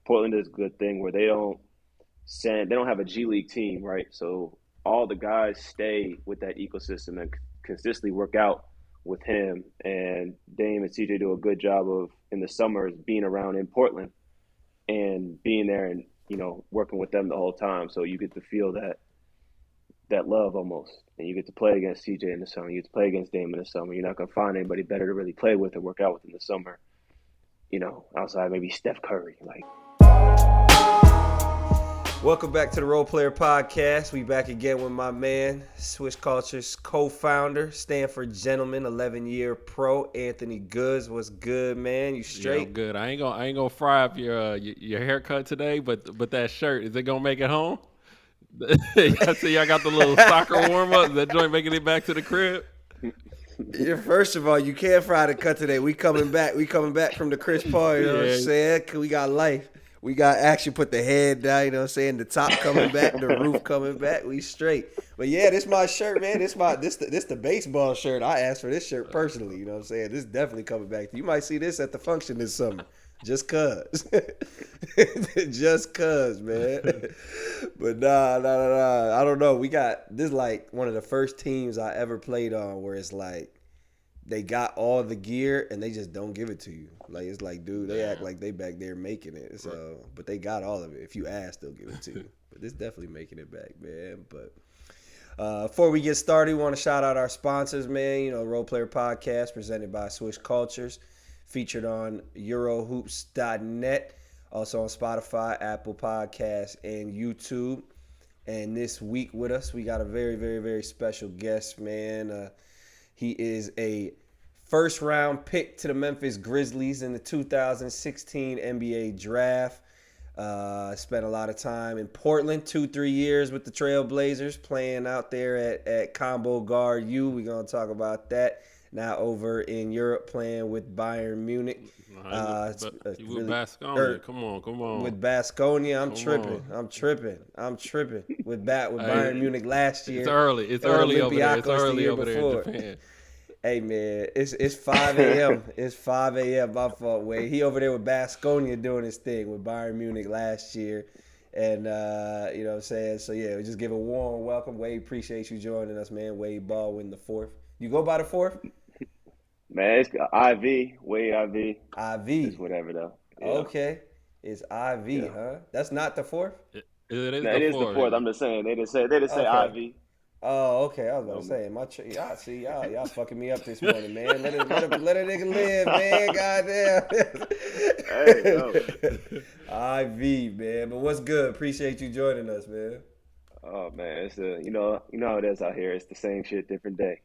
Portland does a good thing where they don't have a G League team, right? So all the guys stay with that ecosystem and consistently work out with him. And Dame and CJ do a good job of in the summers being around in Portland and being there and working with them the whole time. So you get to feel that love almost, and you get to play against CJ in the summer. You get to play against Dame in the summer. You're not gonna find anybody better to really play with and work out with in the summer. Outside maybe Steph Curry, like. Welcome back to the Role Player Podcast. We back again with my man, Swish Culture's co-founder, Stanford gentleman, 11-year pro, Anthony Goods. What's good, man? You straight? Yeah, I'm good. I ain't gonna fry up your haircut today, but that shirt, is it gonna make it home? I see y'all got the little soccer warm up. Is that joint making it back to the crib? Yeah, first of all, you can't fry the cut today. We coming back from the Chris Paul, you know what I'm saying? We got life. We got actually put the head down, you know what I'm saying? The top coming back, the roof coming back. We straight. But yeah, this my shirt, man. This the baseball shirt. I asked for this shirt personally, you know what I'm saying? This definitely coming back. You might see this at the function this summer. Just cuz. Just cuz, man. But nah. I don't know. We got this like one of the first teams I ever played on where it's like they got all the gear and they just don't give it to you. Like it's like, dude, they act like they back there making it. So, but they got all of it. If you ask, they'll give it to you. But it's definitely making it back, man. But before we get started, we want to shout out our sponsors, man. Role Player Podcast presented by Swish Cultures, featured on Eurohoops.net, also on Spotify, Apple Podcasts, and YouTube. And this week with us, we got a very, very, very special guest, man. He is a first-round pick to the Memphis Grizzlies in the 2016 NBA Draft. Spent a lot of time in Portland, 2-3 years with the Trailblazers, playing out there at Combo Guard U. We're going to talk about that. Now over in Europe, playing with Bayern Munich. With Baskonia. Come on. With Baskonia, I'm tripping. With Bayern Munich last year. It's early over there. It's early over there in Japan. Hey, man, it's 5 a.m. It's 5 a.m. My fault, Wade. He over there with Baskonia doing his thing with Bayern Munich last year. And, you know what I'm saying? So, yeah, we just give a warm welcome. Wade, appreciate you joining us, man. Wade Baldwin, the fourth. You go by the fourth? Man, it's IV, Wade IV. IV. It's whatever, though. Yeah. Okay. It's IV, huh? That's not the fourth? It is the fourth. I'm just saying. They didn't say IV. Oh, okay. I was about to say, y'all fucking me up this morning, man. Let a nigga live, man. Goddamn. Hey, IV, man. But what's good? Appreciate you joining us, man. Oh man, it's you know how it is out here. It's the same shit, different day.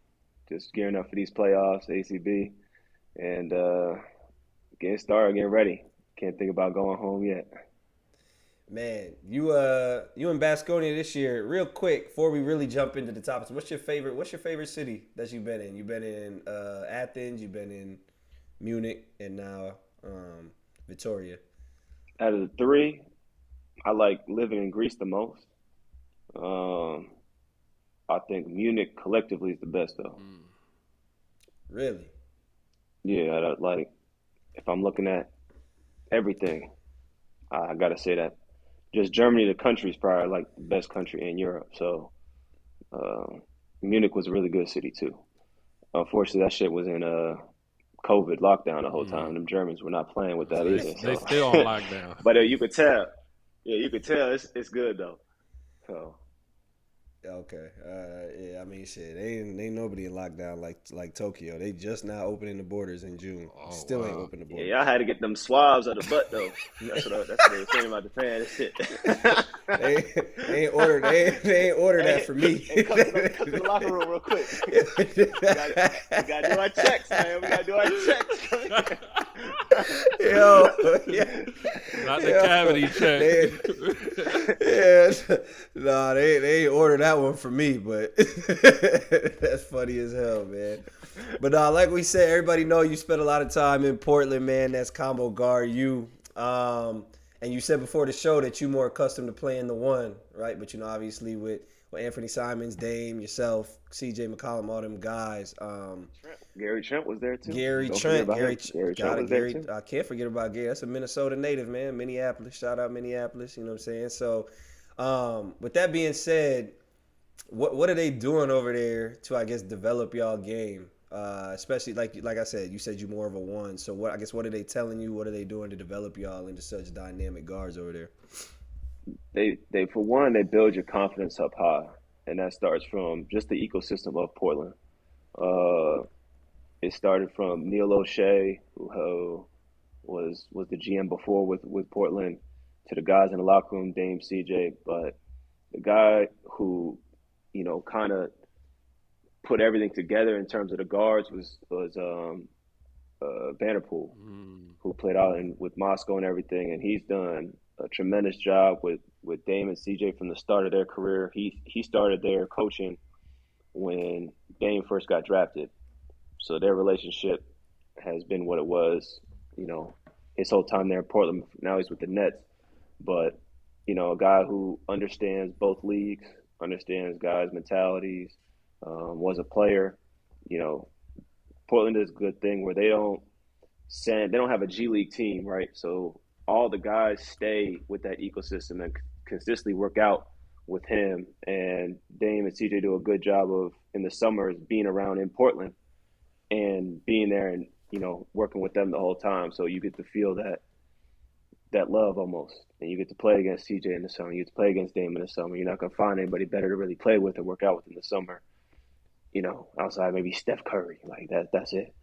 Just gearing up for these playoffs, ACB, and getting started, getting ready. Can't think about going home yet. Man, you in Baskonia this year. Real quick, before we really jump into the topics, what's your favorite city that you've been in? You've been in Athens, you've been in Munich, and now Victoria. Out of the three, I like living in Greece the most. I think Munich collectively is the best though. Really? Yeah, if I'm looking at everything, I gotta say that just Germany, the country, is probably like the best country in Europe. So Munich was a really good city too. Unfortunately, that shit was in COVID lockdown the whole time. Them Germans were not playing with that either. They still on lockdown. But you could tell. Yeah, you could tell it's good though. So. Okay. Yeah, I mean, shit, ain't nobody in lockdown like Tokyo. They just now opening the borders in June. Still ain't open the borders. Yeah, y'all had to get them swabs out of the butt though. That's what they were saying about Japan. Shit. they ain't ordered that for me. Come to the locker room real quick. we gotta do our checks, man. We gotta do our checks. Yo, not the cavity check. Nah, they ain't ordered that one for me, but that's funny as hell, man. But like we said, everybody know you spent a lot of time in Portland, man. That's Combo Guard U. And you said before the show that you're more accustomed to playing the one, right? But obviously with with Anthony Simons, Dame, yourself, C.J. McCollum, all them guys. Gary Trent was there too. Gary Don't forget Trent, about him. Gary Trent got it. was there Gary, too. I can't forget about Gary. That's a Minnesota native, man. Minneapolis, shout out Minneapolis. You know what I'm saying? So, with that being said, what are they doing over there to, I guess, develop y'all game? Especially like I said, you said you're more of a one. So what are they telling you? What are they doing to develop y'all into such dynamic guards over there? They for one, they build your confidence up high, and that starts from just the ecosystem of Portland. Uh, it started from Neil O'Shea, who was the GM before with Portland, to the guys in the locker room, Dame, CJ, but the guy who kind of put everything together in terms of the guards was Vanderpool, who played out with Moscow and everything, and he's done a tremendous job with Dame and CJ from the start of their career. He started their coaching when Dame first got drafted, so their relationship has been what it was, his whole time there in Portland. Now he's with the Nets, but a guy who understands both leagues, understands guys' mentalities, was a player. Portland does a good thing where they don't have a G League team, right? So all the guys stay with that ecosystem and consistently work out with him. And Dame and CJ do a good job of, in the summers, being around in Portland and being there and working with them the whole time. So you get to feel that love almost, and you get to play against CJ in the summer. You get to play against Dame in the summer. You're not gonna find anybody better to really play with and work out with in the summer. Outside maybe Steph Curry, like that. That's it.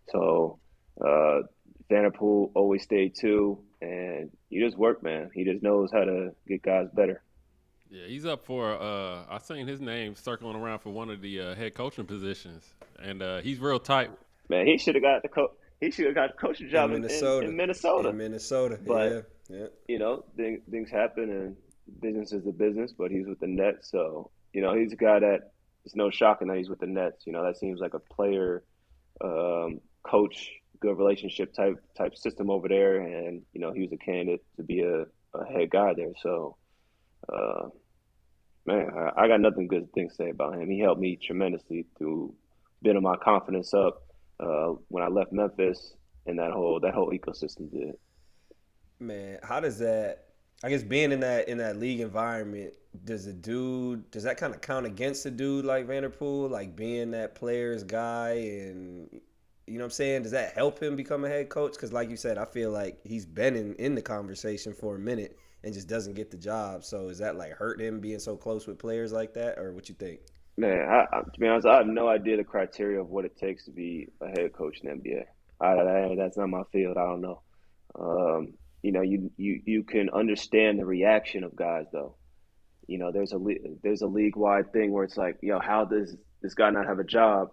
So Vanderpool always stayed too, and you just work, man. He just knows how to get guys better. Yeah, he's up for. I seen his name circling around for one of the head coaching positions, and he's real tight. Man, he should have got He should have got the coaching job in Minnesota. In Minnesota, but yeah. Things happen, and business is the business. But he's with the Nets, so he's a guy that it's no shocking that he's with the Nets. That seems like a player, coach, good relationship type system over there, and he was a candidate to be a head guy there. So, man, I got nothing good things to say about him. He helped me tremendously through building my confidence up when I left Memphis, and that whole ecosystem did. Man, how does that? I guess being in that league environment, does that kind of count against a dude like Vanderpool, like being that player's guy, and what I'm saying? Does that help him become a head coach? Because like you said, I feel like he's been in the conversation for a minute and just doesn't get the job. So is that like hurt him being so close with players like that, or what you think? Man, to be honest, I have no idea the criteria of what it takes to be a head coach in the NBA. That's not my field. I don't know. You can understand the reaction of guys though. There's a league wide thing where it's like, how does this guy not have a job?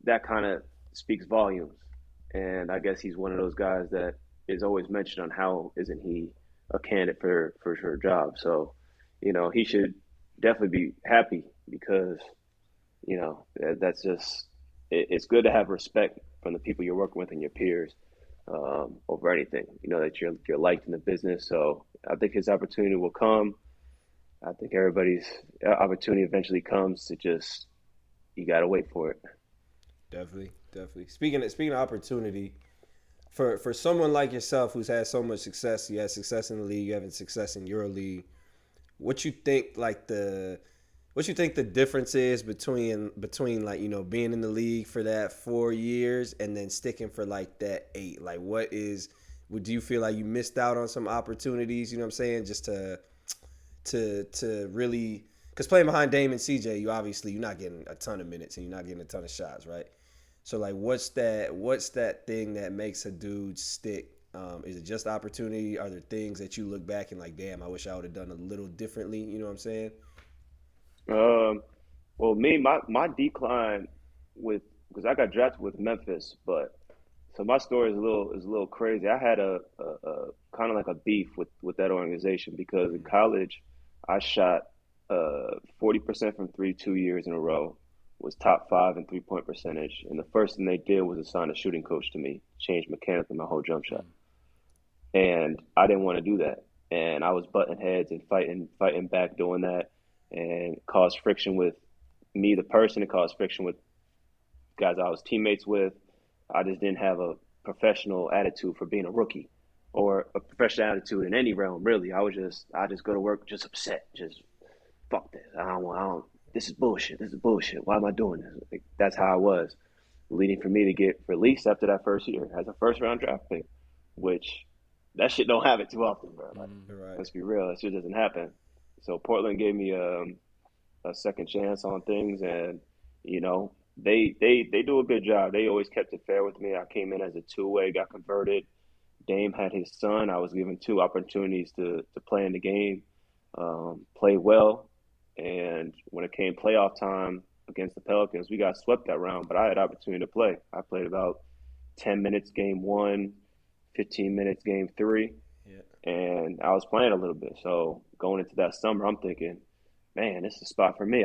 That kind of speaks volumes. And I guess he's one of those guys that is always mentioned on how isn't he a candidate for a job. So, he should definitely be happy because, that's just it's good to have respect from the people you're working with and your peers. Over anything, that you're liked in the business. So I think his opportunity will come. I think everybody's opportunity eventually comes. You got to wait for it. Definitely. Speaking of opportunity, for someone like yourself who's had so much success, you had success in the league, you have success in EuroLeague. What you think the difference is between being in the league for that 4 years and then sticking for like that 8? Like would you feel like you missed out on some opportunities, just to really, because playing behind Dame and CJ, you're not getting a ton of minutes and you're not getting a ton of shots, right? So like what's that thing that makes a dude stick? Is it just opportunity? Are there things that you look back and like, damn, I wish I would have done a little differently, you know what I'm saying? Well, my decline because I got drafted with Memphis, but so my story is a little crazy. I had a kind of like a beef with that organization because in college I shot 40% from three 2 years in a row, was top 5 in 3-point percentage, and the first thing they did was assign a shooting coach to me, change mechanically my whole jump shot, and I didn't want to do that, and I was butting heads and fighting back doing that. and it caused friction with me, the person. It caused friction with guys I was teammates with. I just didn't have a professional attitude for being a rookie, or a professional attitude in any realm, really. I just go to work just upset, just fuck this. I don't. This is bullshit. This is bullshit. Why am I doing this? Like, that's how I was, leading for me to get released after that first year as a first round draft pick, which that shit don't happen too often, bro. Like, Right. let's be real, that shit doesn't happen. So Portland gave me a second chance on things, and you know they do a good job. They always kept it fair with me. I came in as a two-way, got converted. Dame had his son. I was given two opportunities to play in the game, played well, and when it came playoff time against the Pelicans, we got swept that round. But I had opportunity to play. I played about 10 minutes game one, 15 minutes game three, and I was playing a little bit. So going into that summer, I'm thinking, man, this is a spot for me.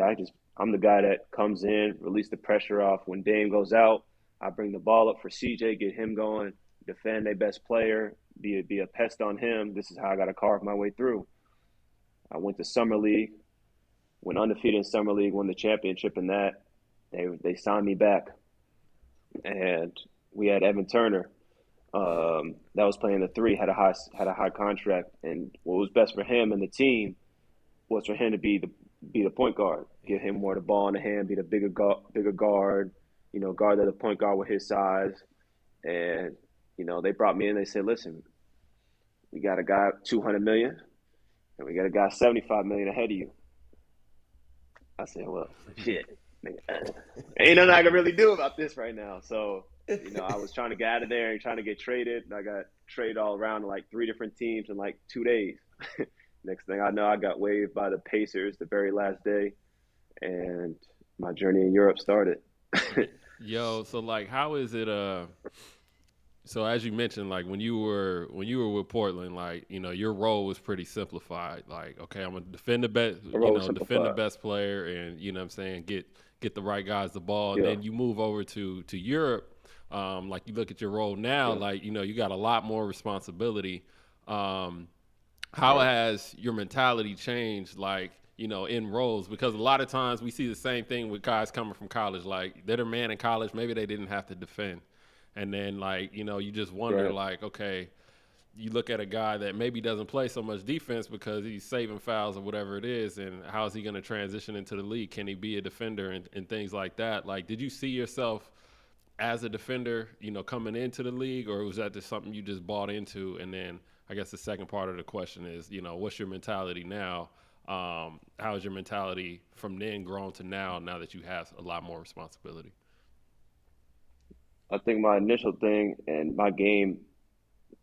I'm the guy that comes in, release the pressure off when Dame goes out. I bring the ball up for CJ, get him going, defend their best player, be a pest on him. This is how I got to carve my way through. I went to summer league, went undefeated in summer league, won the championship in that. They signed me back, and we had Evan Turner that was playing the three, had a high contract, and what was best for him and the team was for him to be the point guard, give him more of the ball in the hand, be the bigger guard, guard the point guard with his size. And they brought me in. They said, listen, we got a guy $200 million, and we got a guy $75 million ahead of you. I said, well, shit, ain't nothing I can really do about this right now. So, I was trying to get out of there and trying to get traded. And I got traded all around to like 3 different teams in like 2 days. Next thing I know, I got waived by the Pacers the very last day, and my journey in Europe started. Yo, so like, how is it? So as you mentioned, like when you were with Portland, like your role was pretty simplified. Like, okay, I'm gonna defend the best, defend the best player, and what I'm saying, get the right guys the ball. Yeah. And then you move over to Europe. Like you look at your role now, like you got a lot more responsibility. How has your mentality changed, like, in roles? Because a lot of times we see the same thing with guys coming from college. Like, they're a man in college, maybe they didn't have to defend. And then, like, you just wonder, like, okay, you look at a guy that maybe doesn't play so much defense because he's saving fouls or whatever it is, and how is he going to transition into the league? Can he be a defender and things like that? Like, did you see yourself as a defender, coming into the league, or was that just something you just bought into? And then I guess the second part of the question is, what's your mentality now? How has your mentality from then grown to now that you have a lot more responsibility? I think my initial thing and my game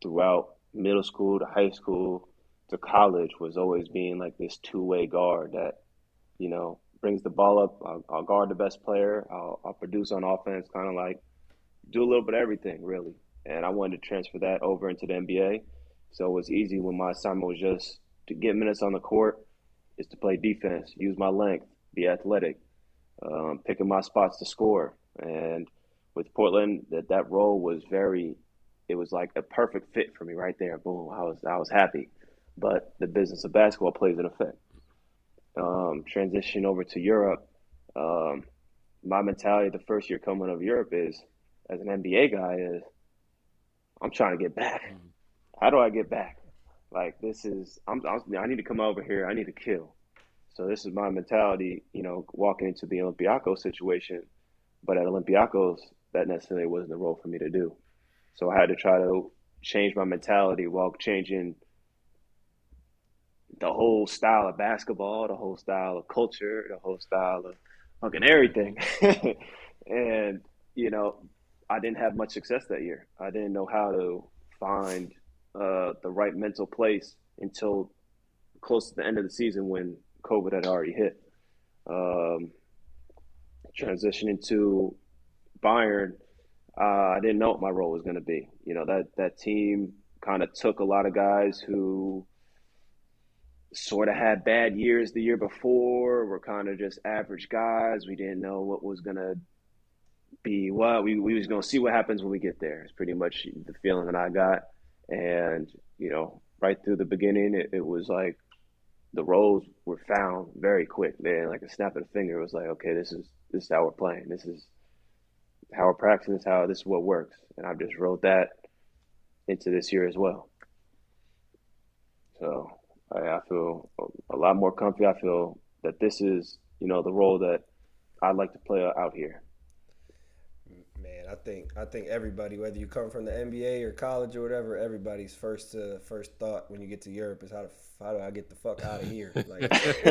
throughout middle school to high school to college was always being like this two-way guard that, brings the ball up. I'll guard the best player. I'll produce on offense, kind of like do a little bit of everything, really. And I wanted to transfer that over into the NBA. So it was easy when my assignment was just to get minutes on the court, is to play defense, use my length, be athletic, picking my spots to score. And with Portland, that role was it was like a perfect fit for me right there. Boom, I was happy. But the business of basketball plays an effect. Transition over to Europe, my mentality the first year coming over Europe is, as an NBA guy, is I'm trying to get back. How do I get back? Like, I need to come over here. I need to kill. So this is my mentality, walking into the Olympiacos situation. But at Olympiacos, that necessarily wasn't the role for me to do. So I had to try to change my mentality while changing the whole style of basketball, the whole style of culture, the whole style of fucking everything. And, I didn't have much success that year. I didn't know how to find the right mental place until close to the end of the season when COVID had already hit. Transitioning to Bayern, I didn't know what my role was going to be. That team kind of took a lot of guys who sort of had bad years the year before, were kind of just average guys. We didn't know what was going to be what. We was going to see what happens when we get there. It's pretty much the feeling that I got. And, right through the beginning, it was like the roles were found very quick. Then, like a snap of the finger, it was like, okay, this is how we're playing. This is how we're practicing. This is what works. And I've just wrote that into this year as well. So I feel a lot more comfy. I feel that this is, the role that I'd like to play out here. Man, I think everybody, whether you come from the NBA or college or whatever, everybody's first thought when you get to Europe is how do I get the fuck out of here? Like, you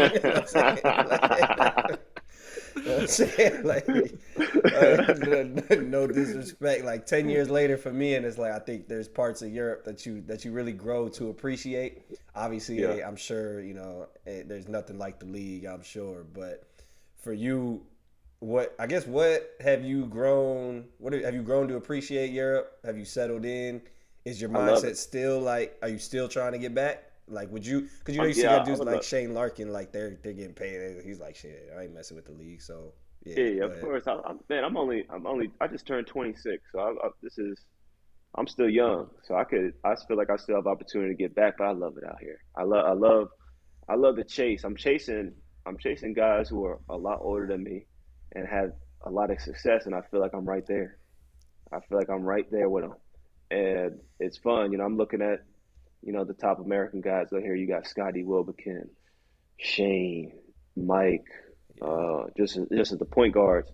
know what I'm saying? Like, no disrespect. Like 10 years later for me, and it's like I think there's parts of Europe that you really grow to appreciate. Obviously, Yeah. I'm sure there's nothing like the league. I'm sure, but for you. What have you grown? What have you grown to appreciate Europe? Have you settled in? Is your I love mindset it. still like? Are you still trying to get back? Like, would you? Because you see Yeah, that I dudes would like love. Shane Larkin, like they're getting paid. He's like, shit, I ain't messing with the league. So yeah, Yeah, go of ahead. course. Man, I just turned 26, so I'm still young, so I feel like I still have opportunity to get back, but I love it out here. I love the chase. I'm chasing guys who are a lot older than me and have a lot of success, and I feel like I'm right there. I feel like I'm right there with them, and it's fun. I'm looking at the top American guys out here. You got Scotty Wilbekin, Shane, Mike, Yeah, just as the point guards.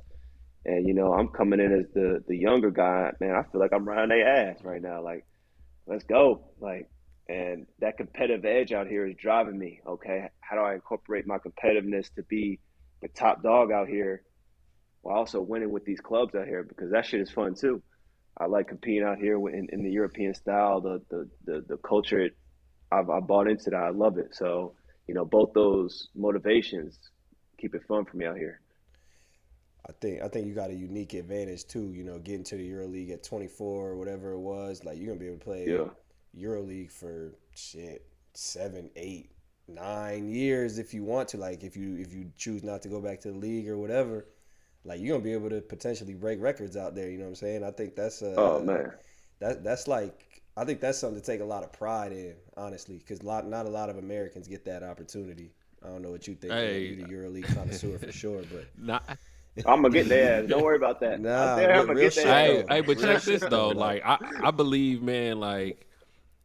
And I'm coming in as the younger guy. Man, I feel like I'm riding their ass right now. Like, let's go. Like, and that competitive edge out here is driving me. Okay, how do I incorporate my competitiveness to be the top dog out here while also winning with these clubs out here? Because that shit is fun too. I like competing out here in the European style, the culture. I bought into that. I love it. So both those motivations keep it fun for me out here. I think you got a unique advantage too. Getting to the EuroLeague at 24 or whatever it was, like you're gonna be able to play Yeah. EuroLeague for shit 7, 8, 9 years if you want to. Like if you choose not to go back to the league or whatever, like you're gonna be able to potentially break records out there. You know what I'm saying? I think Oh man. that's like I think that's something to take a lot of pride in, honestly, because not a lot of Americans get that opportunity. I don't know what you think. You Hey, the EuroLeague connoisseur for sure, but not. I'm gonna get their ass. Don't worry about that. Out nah, there, I'm gonna real get shit their ass. though, But real check this shit though. though. Like Like I believe, man. Like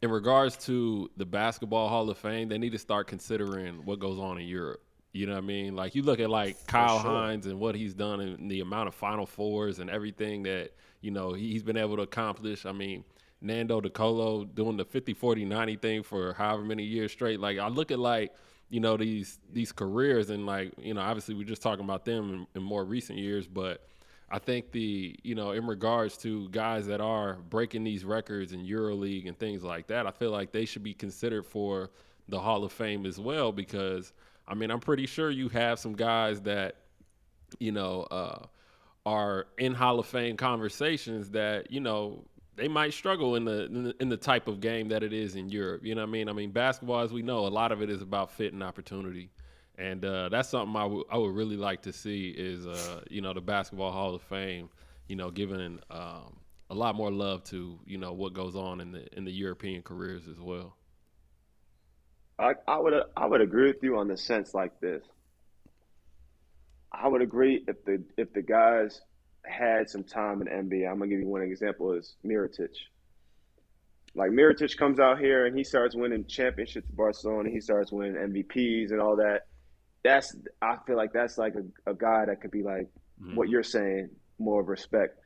in regards to the Basketball Hall of Fame, they need to start considering what goes on in Europe. You know what I mean? Like you look at like for Kyle sure. Hines and what he's done and the amount of Final Fours and everything that he's been able to accomplish. I mean, Nando DeColo doing the 50, 40, 90 thing for however many years straight. Like I look at like these careers and like obviously we're just talking about them in more recent years, but I think in regards to guys that are breaking these records in EuroLeague and things like that, I feel like they should be considered for the Hall of Fame as well because, I mean, I'm pretty sure you have some guys that, you know, uh, are in Hall of Fame conversations that, they might struggle in the type of game that it is in Europe. You know what I mean? I mean, basketball, as we know, a lot of it is about fit and opportunity. And that's something I would really like to see is the Basketball Hall of Fame, giving a lot more love to what goes on in the European careers as well. I would agree with you on the sense like this. I would agree if the guys had some time in the NBA. I'm gonna give you one example is Mirotic. Like Mirotic comes out here and he starts winning championships for Barcelona. He starts winning MVPs and all that. I feel like that's like a guy that could be like what Hmm. you're saying, more of respect.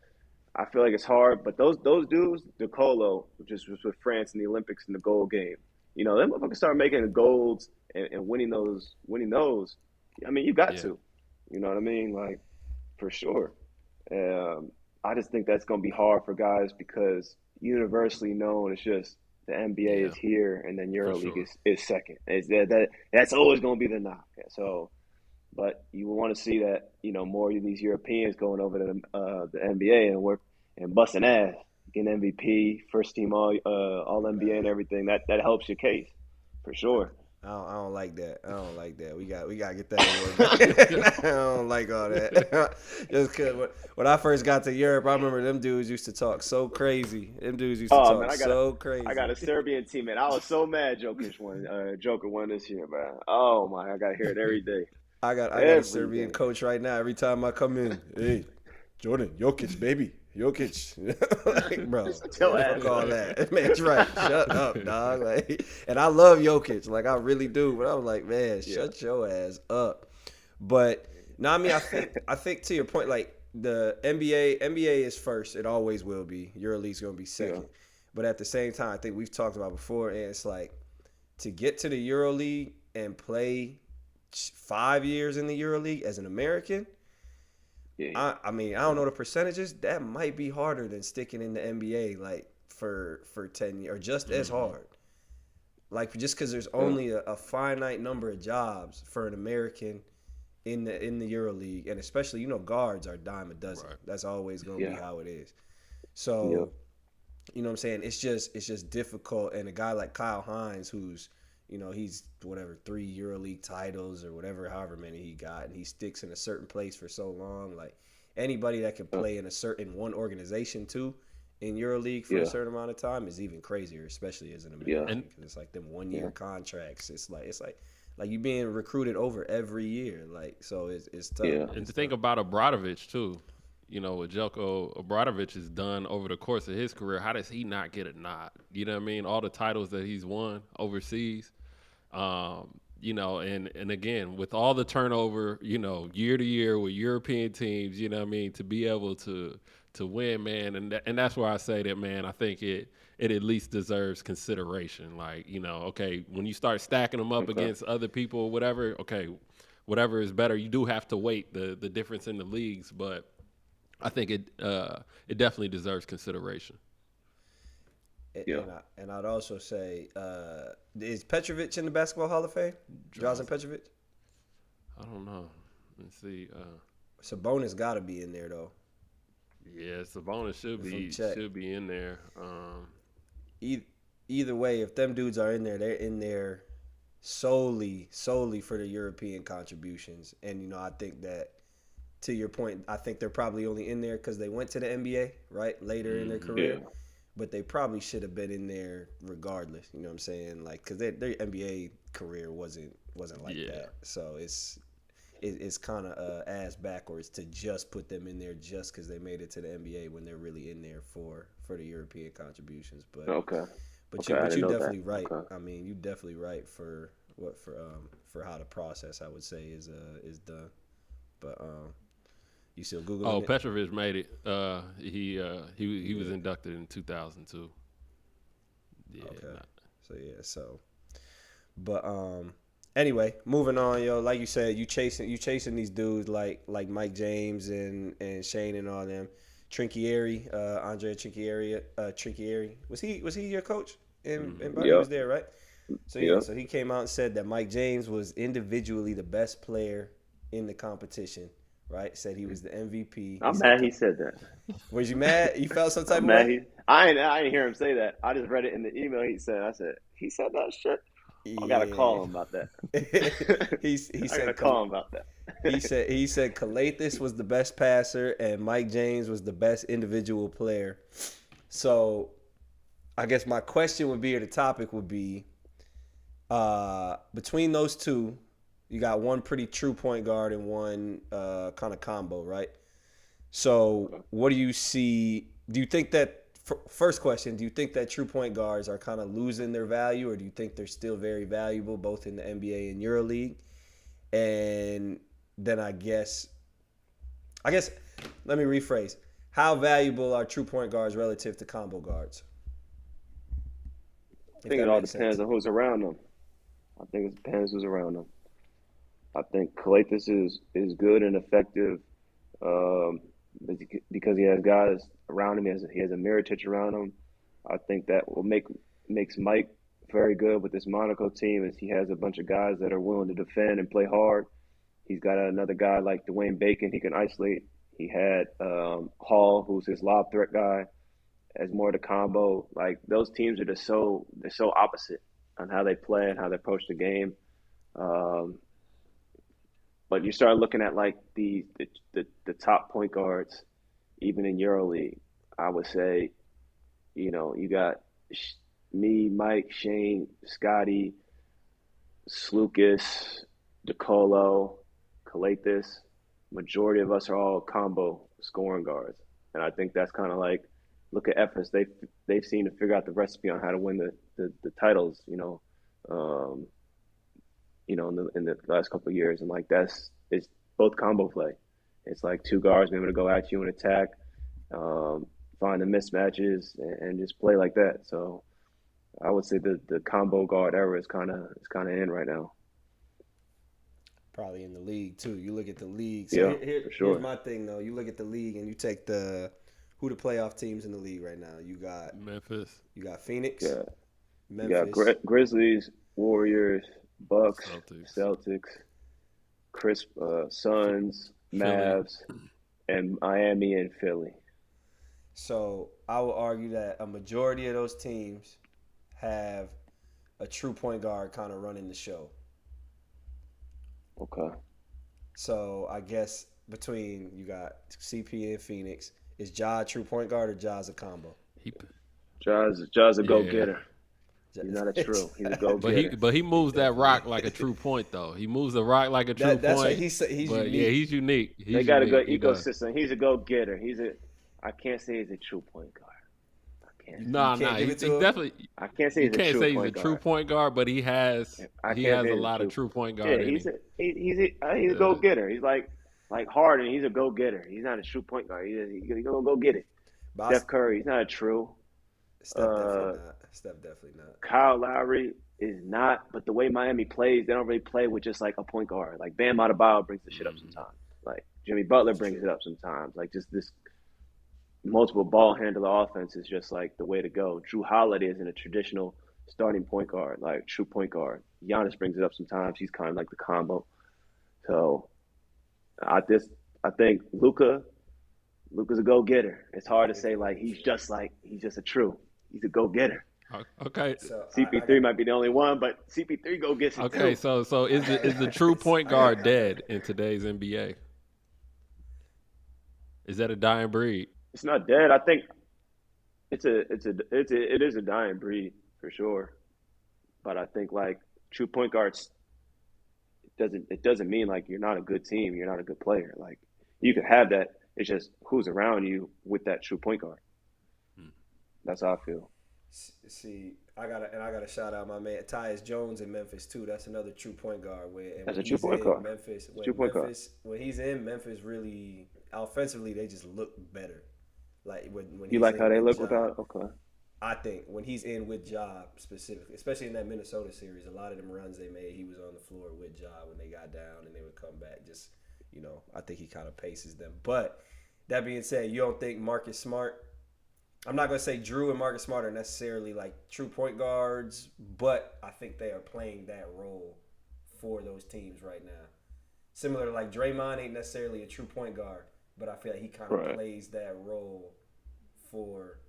I feel like it's hard, but those dudes, DeColo, just was with France in the Olympics in the gold game. Them motherfuckers start making the golds and winning those. I mean, you got Yeah, to. You know what I mean? Like for sure. Um, I just think that's going to be hard for guys because universally known, it's just the NBA yeah, is here and then for EuroLeague sure. is second. That's always going to be the knock. So, but you want to see that more of these Europeans going over to the NBA and work and busting ass, getting MVP, first team all NBA and everything. That helps your case for sure. I don't like that. I don't like that. We got to get that award back. I don't like all that. Just because when I first got to Europe, I remember them dudes used to talk so crazy. Them dudes used to Oh man, talk so I crazy. got a Serbian teammate. I was so mad Joker won this year, man. Oh my, I got to hear it every day, I got a every Serbian day. coach right now. Every time I come in, hey, Jordan, Jokic, baby. Jokic. Like, bro, Shut your ass fuck all up. that. Man's right. Shut up, dog. Like, and I love Jokic. Like, I really do. But I was like, man, Yeah, shut your ass up. But no, I mean, I think to your point, like the NBA is first. It always will be. EuroLeague's gonna be yeah, second. But at the same time, I think we've talked about before, and it's like to get to the EuroLeague and play 5 years in the EuroLeague as an American. yeah. I mean, I don't know the percentages. That might be harder than sticking in the NBA like for 10 years, or just as hard. Like just because there's Yeah. only a finite number of jobs for an American in the EuroLeague, and especially guards are a dime a dozen. Right. That's always going to be Yeah. how it is. Yeah. So you know what I'm saying? It's just difficult. And a guy like Kyle Hines, who's he's whatever 3 EuroLeague titles or whatever, however many he got, and he sticks in a certain place for so long. Like anybody that can play in a certain one organization too in EuroLeague for a Yeah. certain amount of time is even crazier, especially as an Yeah. American, because it's like them 1 year contracts. It's like you being recruited over every year. Like so, it's tough. Yeah. And to think about Obradovic too, what Jelko Obradovic has done over the course of his career, how does he not get a nod? You know what I mean? All the titles that he's won overseas, and again with all the turnover, year to year with European teams, you know what I mean, to be able to win, man, and that's why I say that, man. I think it at least deserves consideration. Like, okay, when you start stacking them up Okay. against other people or whatever, okay, whatever is better. You do have to weight the difference in the leagues, but I think it definitely deserves consideration. Yeah. And I'd also say, is Petrovic in the Basketball Hall of Fame? Drazen Petrovic? I don't know. Let's see. Sabonis got to be in there though. Yeah, Sabonis should be in there. Either way, if them dudes are in there, they're in there solely for the European contributions. And I think that, to your point, I think they're probably only in there because they went to the NBA right later in their career. Yeah. But they probably should have been in there regardless. You know what I'm saying? Like, because their NBA career wasn't like that. So it's kind of ass backwards to just put them in there just because they made it to the NBA when they're really in there for the European contributions. But Okay. but Okay, I you're didn't know definitely that. right. Okay. I mean, you're definitely right for how the process, I would say, is done. But you still googling Oh, it? Petrovic made it. He was inducted in 2002. Yeah. Okay. But anyway, moving on, yo. Like you said, you chasing these dudes like Mike James and Shane and all them. Trinchieri, Andrea Trinchieri. Was he your coach? And he was there, right? So so he came out and said that Mike James was individually the best player in the competition. Right? Said he was the MVP. I'm mad he said that. Was you mad? You felt some type I'm of mad way? I didn't hear him say that. I just read it in the email he said. I said, he said that shit? I gotta call him about that. he I said gotta call him about that. he said Kalathis was the best passer and Mike James was the best individual player. So I guess my question would be, or the topic would be, between those two, you got one pretty true point guard and one kind of combo, right? So what do you see? Do you think that, first question, do you think that true point guards are kind of losing their value, or do you think they're still very valuable both in the NBA and EuroLeague? And then I guess let me rephrase. How valuable are true point guards relative to combo guards? I think it all depends on who's around them. I think it depends who's around them. I think Kalathis is good and effective because he has guys around him. He has a Mirotic around him. I think that will makes Mike very good with this Monaco team, is he has a bunch of guys that are willing to defend and play hard. He's got another guy like Dwayne Bacon he can isolate. He had Hall, who's his lob threat guy, as more of the combo. Like those teams are they're so opposite. on how they play and how they approach the game. Um, but you start looking at like the top point guards, even in EuroLeague. I would say, you got me, Mike, Shane, Scotty, Slucas, DeColo, Calathis. Majority of us are all combo scoring guards, and I think that's kind of like, look at Ephes. They've seen to figure out the recipe on how to win the titles. Um, in the last couple of years, and like it's both combo play. It's like two guards being able to go at you and attack, find the mismatches, and just play like that. So I would say the combo guard era is kind of in right now. Probably in the league too. You look at the league. So for sure. Here's my thing though. You look at the league and you take who the playoff teams in the league right now. You got Memphis. You got Phoenix. Yeah. Memphis. You got Grizzlies, Warriors, Bucks, Celtics, Suns, Mavs, and Miami and Philly. So I will argue that a majority of those teams have a true point guard kind of running the show. Okay. So I guess between you got CP and Phoenix, is Ja a true point guard or Ja's a combo? Ja's a go-getter. He's not a true. He's a go-getter. But he moves that rock like a true point, though. He moves the rock like a true point. That's what he's unique. Yeah, he's unique. They got a good ecosystem. He's a go-getter. I can't say he's a true point guard. No, he definitely. I can't say he's a true point guard, but he has a lot of true point guard. Yeah, he's a go-getter. He's like Harden. He's a go-getter. He's not a true point guard. He's gonna go get it. Steph Curry. He's not a true. Steph definitely not. Kyle Lowry is not. But the way Miami plays, they don't really play with just like a point guard. Like Bam Adebayo brings the shit up sometimes. Like Jimmy Butler brings it up sometimes. Like just this multiple ball handler offense is just like the way to go. Drew Holiday isn't a traditional starting point guard, like true point guard. Giannis brings it up sometimes. He's kind of like the combo. So I think Luka's a go-getter. It's hard to say like he's just a true. He's a go-getter. Okay. So CP3 might be the only one, but CP3 go gets it okay, too. So is the true point guard dead in today's NBA? Is that a dying breed? It's not dead. I think it is a dying breed for sure. But I think like true point guards, it doesn't mean like you're not a good team, you're not a good player. Like you could have that. It's just who's around you with that true point guard. That's how I feel. See, I gotta shout out my man Tyus Jones in Memphis too. That's another true point guard. That's a true point guard. When he's in Memphis, really offensively, they just look better. Like when you like how they look without. Okay. I think when he's in with Ja specifically, especially in that Minnesota series, a lot of them runs they made, he was on the floor with Ja when they got down and they would come back. Just I think he kind of paces them. But that being said, you don't think Marcus Smart? I'm not going to say Drew and Marcus Smart are necessarily like true point guards, but I think they are playing that role for those teams right now. Similar to like Draymond ain't necessarily a true point guard, but I feel like he kind of plays that role for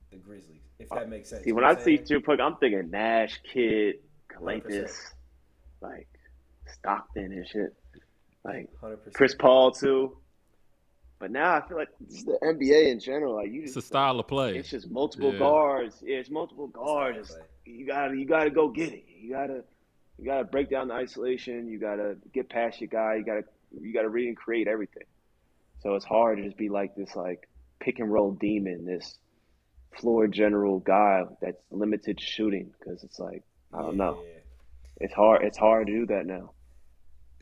the Grizzlies, if that makes sense. See, when I see true point, I'm thinking Nash, Kidd, Calathis, like Stockton and shit. Like 100%. Chris Paul too. But now I feel like the NBA in general, like it's a style of play. It's just multiple guards. Yeah, it's multiple guards. You gotta go get it. You gotta break down the isolation. You gotta get past your guy. You gotta read and create everything. So it's hard to just be like this like pick and roll demon, this floor general guy that's limited shooting because it's like I don't know. It's hard to do that now.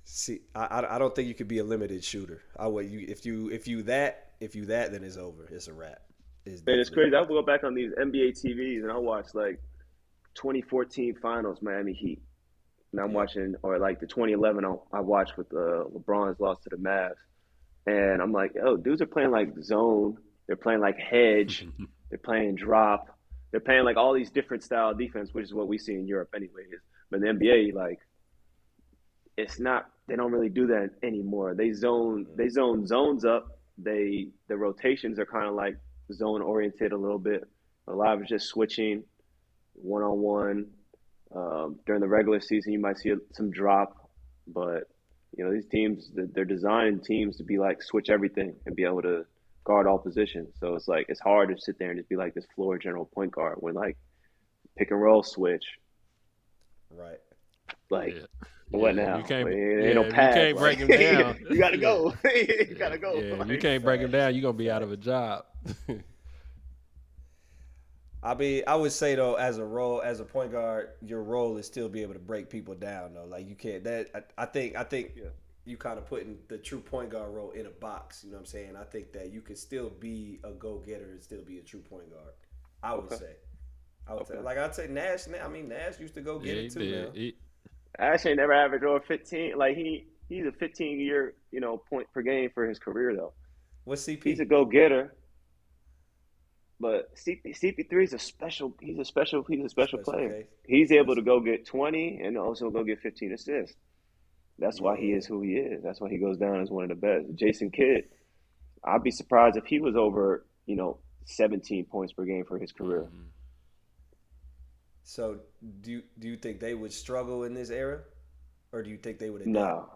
See, I don't think you could be a limited shooter. If you that then it's over. It's a wrap. It's crazy. I go back on these NBA TVs and I watch like 2014 Finals Miami Heat, and I'm watching or like the 2011 I watched with LeBron's loss to the Mavs, and I'm like, oh, dudes are playing like zone. They're playing like hedge. They're playing drop. They're playing like all these different style of defense, which is what we see in Europe anyways. But in the NBA, like it's not. They don't really do that anymore. They zone zones up. The rotations are kind of like zone oriented a little bit. A lot of it's just switching, 1-on-1, During the regular season, you might see some drop, but these teams, they're designing teams to be like switch everything and be able to guard all positions. So it's like it's hard to sit there and just be like this floor general point guard when like pick and roll switch, Right. like Yeah. what Yeah, now? you can't. Ain't Yeah, no if you pass. can't break Like him down. you gotta Yeah, go. You yeah, gotta go. yeah. If you Like can't break him down, you're gonna be out of Facts. a job. I mean, I would say though, as a point guard, your role is still be able to break people down though. Like you can't. I think yeah. you kind of putting the true point guard role in a box. You know what I'm saying? I think that you can still be a go getter and still be a true point guard. I would Okay. say. I would say. Okay. Like I'd say Nash. I mean, Nash used to go get Yeah, it he too. Now, did. Ash ain't never averaged over 15. Like he's a 15-year point per game for his career though. what's He's a CP? go getter. But CP3 is a special. He's a special Special player. case. He's able to Special. go get 20 and also go get 15 assists. That's why he Yeah. is who he is. That's why he goes down as one of the best. Jason Kidd, I'd be surprised if he was over 17 points per game for his career. Mm-hmm. So do you think they would struggle in this era, or do you think they would adapt? No,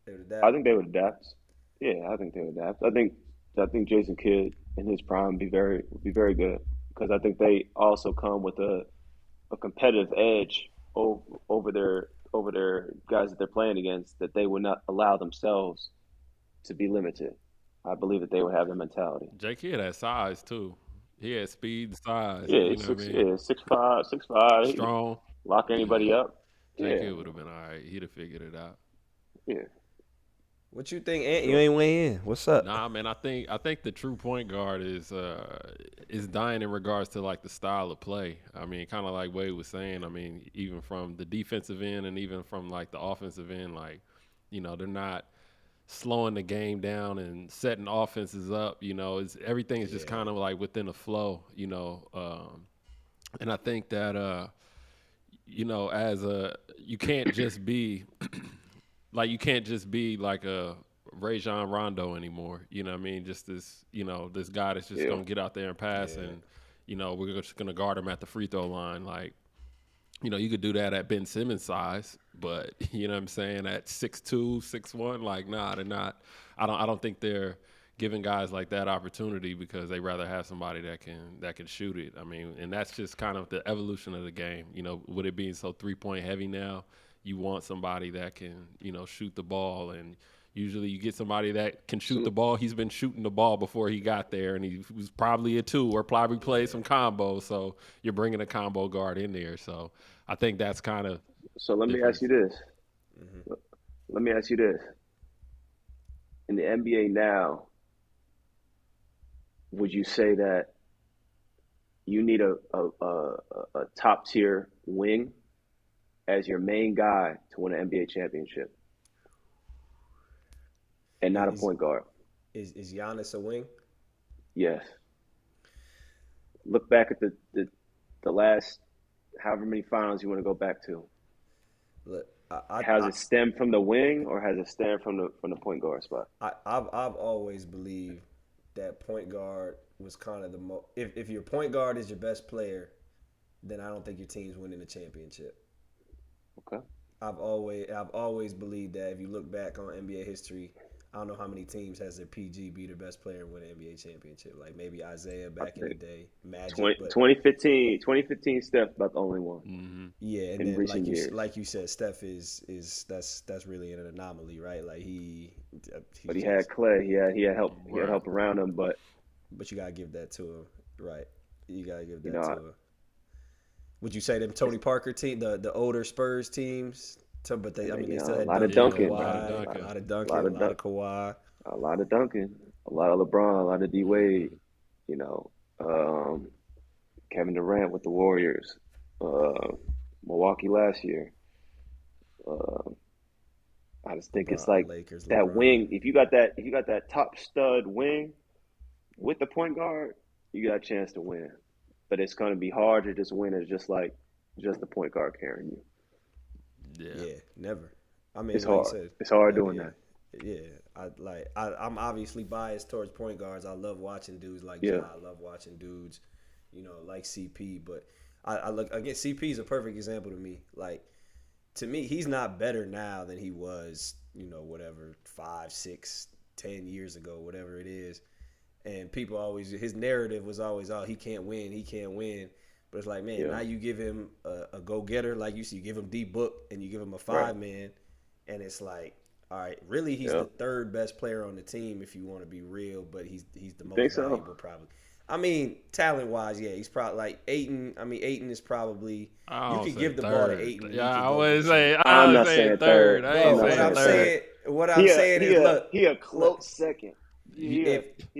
They would I adapt. think they would adapt. Yeah, I think they would adapt. I think Jason Kidd in his prime would be very good because I think they also come with a competitive edge over their guys that they're playing against that they would not allow themselves to be limited. I believe that they would have the mentality. J Kidd had size too. He had speed and size. Yeah, You he's know what I six. mean? Yeah, 6'5", 6'5". He could Strong. lock anybody Yeah. up. J Yeah, Kidd would have been all right. He'd have figured it out. yeah, What you think, Ant? You sure. ain't weighing in. What's up? Nah, man, I think the true point guard is dying in regards to like the style of play. I mean, kind of like Wade was saying. I mean, even from the defensive end and even from like the offensive end, like they're not slowing the game down and setting offenses up. It's everything is just Yeah. kind of like within a flow. And I think that as a you can't just be like you can't just be like a Rajon Rondo anymore. You know what I mean? Just this guy that's just Yeah. gonna get out there and pass, Yeah. and we're just gonna guard him at the free throw line. Like you could do that at Ben Simmons size, but you know what I'm saying at 6'2", 6'1", like nah, they're not. I don't think they're giving guys like that opportunity because they rather have somebody that can shoot it. I mean, and that's just kind of the evolution of the game. With it being so 3-point heavy now, you want somebody that can shoot the ball, and usually you get somebody that can shoot the So, ball. He's been shooting the ball before he got there, and he was probably a 2 or probably played some combos. So you're bringing a combo guard in there. So I think that's kind of so let me ask difference. you this. Hmm. Let me ask you this. In the NBA now, would you say that you need a top tier wing as your main guy to win an NBA championship and not a Is point guard? is Giannis a wing? Yes. Look back at the last however many finals you want to go back to. Look, Has it stemmed from the wing or has it stemmed from the point guard spot? I've always believed that point guard was kind of the most. If your point guard is your best player, then I don't think your team's winning a championship. Okay. I've always believed that if you look back on NBA history, I don't know how many teams has their PG be their best player and win an NBA championship. Like maybe Isaiah I back in the think day, Magic, 20, but 2015 Steph about the only one Mm-hmm. yeah. And in then recent years. like you said, Steph is that's really an anomaly, right? Like But he's he had just. Clay. He had help. He had Right. help around him. But But you gotta give that to him, right? You gotta give you that to know, him. Would you say them Tony Parker team, the older Spurs teams? But I they mean, still a had lot of Duncan, Yeah, dunking, a lot of man. Kawhi, a dunking. lot of A lot Duncan, a of lot of dunk, Kawhi. a lot of dunking, a lot of LeBron, a lot of D Mm-hmm. Wade. You know, um, Kevin Durant with the Warriors, Milwaukee last year. Uh, I just think it's like Lakers, that LeBron. wing. If you got that top stud wing with the point guard, you got a chance to win. But it's going to be hard to just win as just the point guard carrying you. Yeah. Yeah, never. I mean, It's like you hard. said, It's hard I doing mean, that. yeah. I'm obviously biased towards point guards. I love watching dudes like Ja. Yeah. I love watching dudes, like CP. But I look again. CP is a perfect example to me. Like to me, he's not better now than he was. Whatever 5, 6, 10 years ago, whatever it is. And people always his narrative was always, oh, he can't win, he can't win. But it's like, man, now you give him a go-getter, like you give him D-Book and you give him a 5-man, and it's like, all right, really he's the third best player on the team if you want to be real, but he's the most valuable probably. I mean, talent-wise, yeah, he's probably like Ayton. I mean, Ayton is probably you can give the ball to Ayton. Yeah, I would say I'm not saying third. What I'm saying is, look, he a close second. He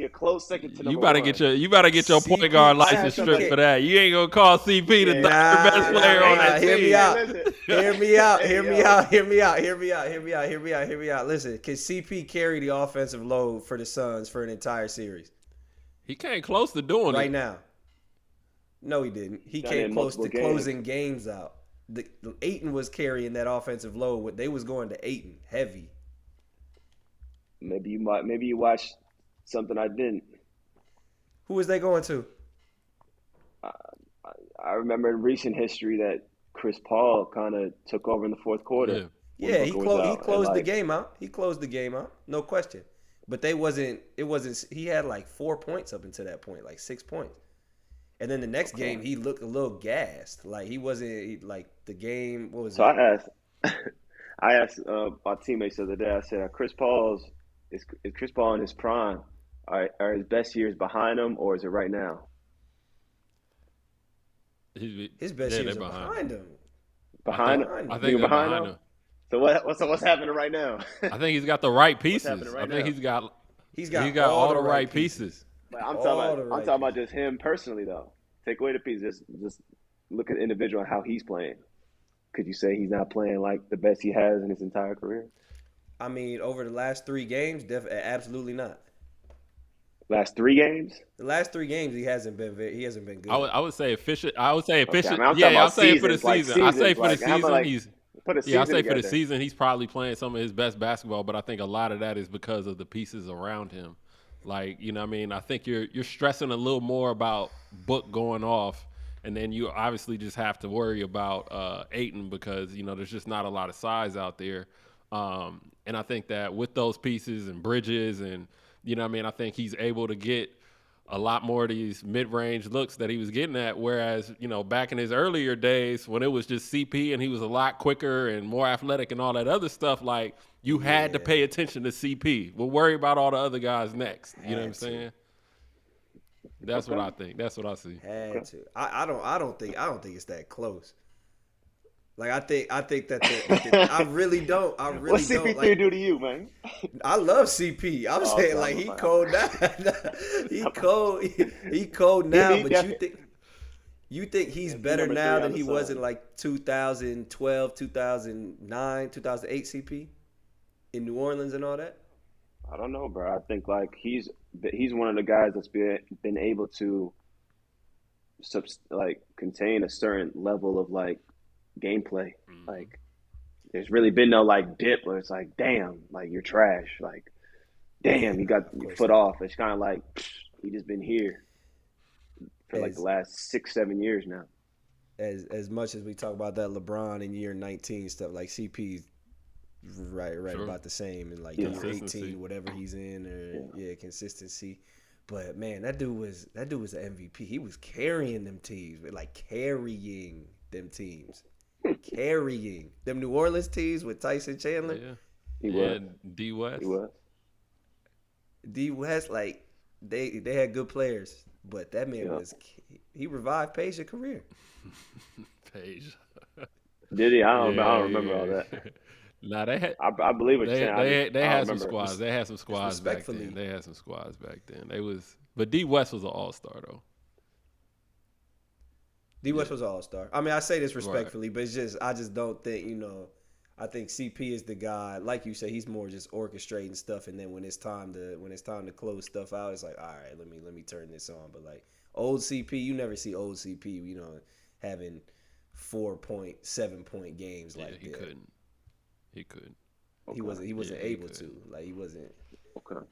a close second to number one. You better get your point guard license stripped for that. You ain't gonna call CP the third best player on that team. Hear me out. Listen, can CP carry the offensive load for the Suns for an entire series? He came close to doing it right now. No, he didn't. He came close to closing games out. The Ayton was carrying that offensive load. They was going to Ayton heavy. Maybe you watched something I didn't. Who was they going to? I remember in recent history that Chris Paul kind of took over in the fourth quarter. Yeah, he closed the game out. He closed the game out, no question. But it wasn't. He had like 4 points up until that point, like 6 points. And then the next game, he looked a little gassed. Like he wasn't like the game. What was it? I asked my teammates the other day. I said, is Chris Paul in his prime? Are his best years behind him, or is it right now? His best years are behind him. Behind him? I think they're behind him. So what's happening right now? I think he's got the right pieces. Right I think now? he's got all the right pieces. But I'm talking about just him personally though. Take away the pieces. Just look at the individual and how he's playing. Could you say he's not playing like the best he has in his entire career? I mean, over the last 3 games, absolutely not. Last 3 games? The last 3 games, he hasn't been good. I would say efficient. I'll say efficient. Okay, I'll say for the season. I say for the season, season, he's probably playing some of his best basketball. But I think a lot of that is because of the pieces around him. Like, you know what I mean? I think you're stressing a little more about Book going off, and then you obviously just have to worry about Ayton because, there's just not a lot of size out there. And I think that with those pieces and Bridges and, I think he's able to get a lot more of these mid-range looks that he was getting at. Whereas, back in his earlier days when it was just CP and he was a lot quicker and more athletic and all that other stuff, like you had to pay attention to CP. We'll worry about all the other guys next. You know what I'm saying? That's what I think. That's what I see. Had to. I don't think it's that close. Like I think that I really don't. What's CP3 do to you, man? I love CP. I'm saying like he cold now. he cold now. But you think he's better now than he was in like 2012, 2009, 2008 CP in New Orleans and all that? I don't know, bro. I think like he's one of the guys that's been able to contain a certain level of like gameplay. Like there's really been no like dip where it's like, damn, like you're trash. Like, damn, you got your foot off. It's kind of like he just been here for like the last 6-7 years now. As much as we talk about that LeBron in year 19 stuff, like CP's right sure. About the same in like year 18, whatever he's in, or consistency. But man, that dude was an MVP. He was carrying them teams, carrying them New Orleans teams with Tyson Chandler. Yeah, he was. D West. D West, like they had good players, but that man he revived Page's career. Page. Did he? I don't remember all that. Nah, they had. I believe what you're saying. They had some squads. They had some squads back then. But D West was an all-star though. D West was an all-star. I mean, I say this respectfully, but it's I just don't think I think CP is the guy. Like you say, he's more just orchestrating stuff, and then when it's time to close stuff out, it's like, all right, let me turn this on. But like old CP, you never see old CP, having 4-point, 7-point games like that. He couldn't. Okay. He wasn't able to. Like he wasn't. Okay.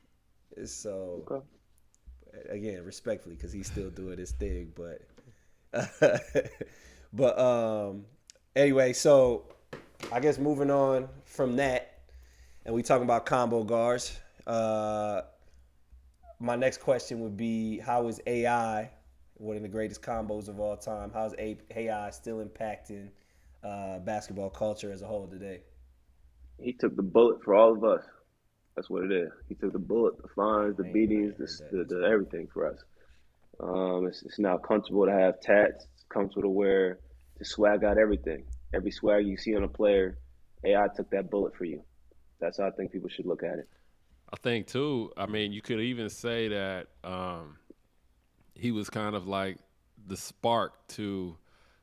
So again, respectfully, because he's still doing his thing, but But anyway, so I guess moving on from that, and we talking about combo guards. My next question would be, how is AI, one of the greatest combos of all time, how is AI still impacting basketball culture as a whole today? He took the bullet for all of us. That's what it is. He took the bullet, the fines, the I ain't beatings, heard that. the everything for us. It's now comfortable to have tats. It's comfortable to wear, to swag out everything. Every swag you see on a player, AI took that bullet for you. That's how I think people should look at it. I think too. I mean, you could even say that he was kind of like the spark to,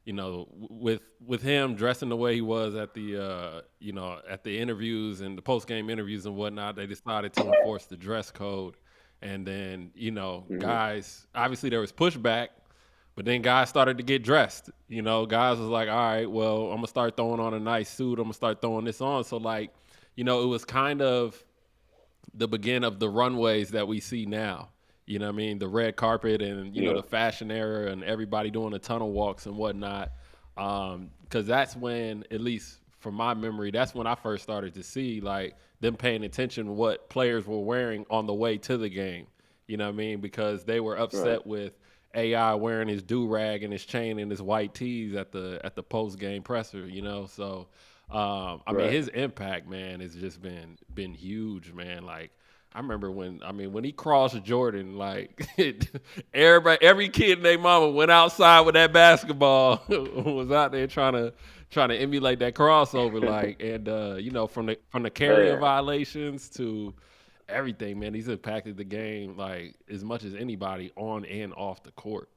with him dressing the way he was at the at the interviews and the post game interviews and whatnot. They decided to enforce the dress code, and then guys, obviously there was pushback, but then guys started to get dressed. Guys was like, all right, well, I'm gonna start throwing on a nice suit. I'm gonna start throwing this on. So like, it was kind of the beginning of the runways that we see now. You know what I mean? The red carpet and, the fashion era and everybody doing the tunnel walks and whatnot. Because that's when, at least from my memory, that's when I first started to see, like, them paying attention to what players were wearing on the way to the game. You know what I mean? Because they were upset with AI wearing his do-rag and his chain and his white tees at the post-game presser, So, I mean, his impact, man, has just been huge, man. Like, I remember when he crossed Jordan, like every kid and their mama went outside with that basketball, was out there trying to emulate that crossover, like, and from the carrying violations to everything, man, he's impacted the game like as much as anybody on and off the court.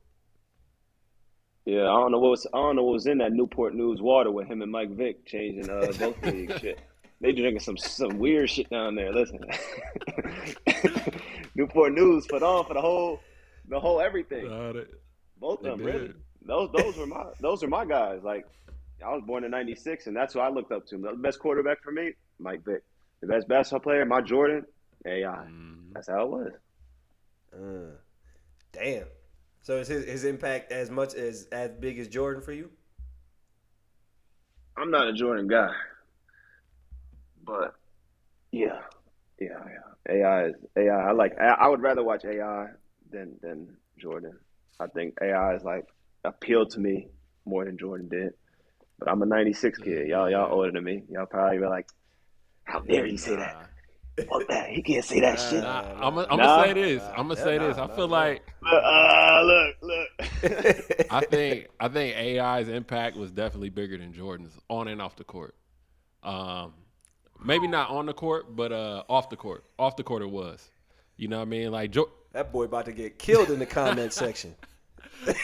Yeah, I don't know what was in that Newport News water with him and Mike Vick changing both league shit. They drinking some weird shit down there. Listen, Newport News put on for the whole everything. Both of They them, really. did. Those are my guys. Like, I was born in '96, and that's who I looked up to. The best quarterback for me, Mike Vick. The best basketball player, my Jordan, AI. That's how it was. Uh, Damn. So is his impact as big as Jordan for you? I'm not a Jordan guy, but yeah, yeah. AI. I would rather watch AI than Jordan. I think AI is like appealed to me more than Jordan did. But I'm a '96 kid. Y'all Yeah. older than me. Y'all probably be like, how dare he say that? Nah. Fuck that. He can't say that shit. Nah, Nah, I'm nah, gonna nah, say Nah. this. nah, I'm gonna hell say this. nah, I not feel at all. like Look. I think AI's impact was definitely bigger than Jordan's on and off the court. Um, Maybe not on the court, but off the court. Off the court, it was. You know what I mean? Like That boy about to get killed in the comment section.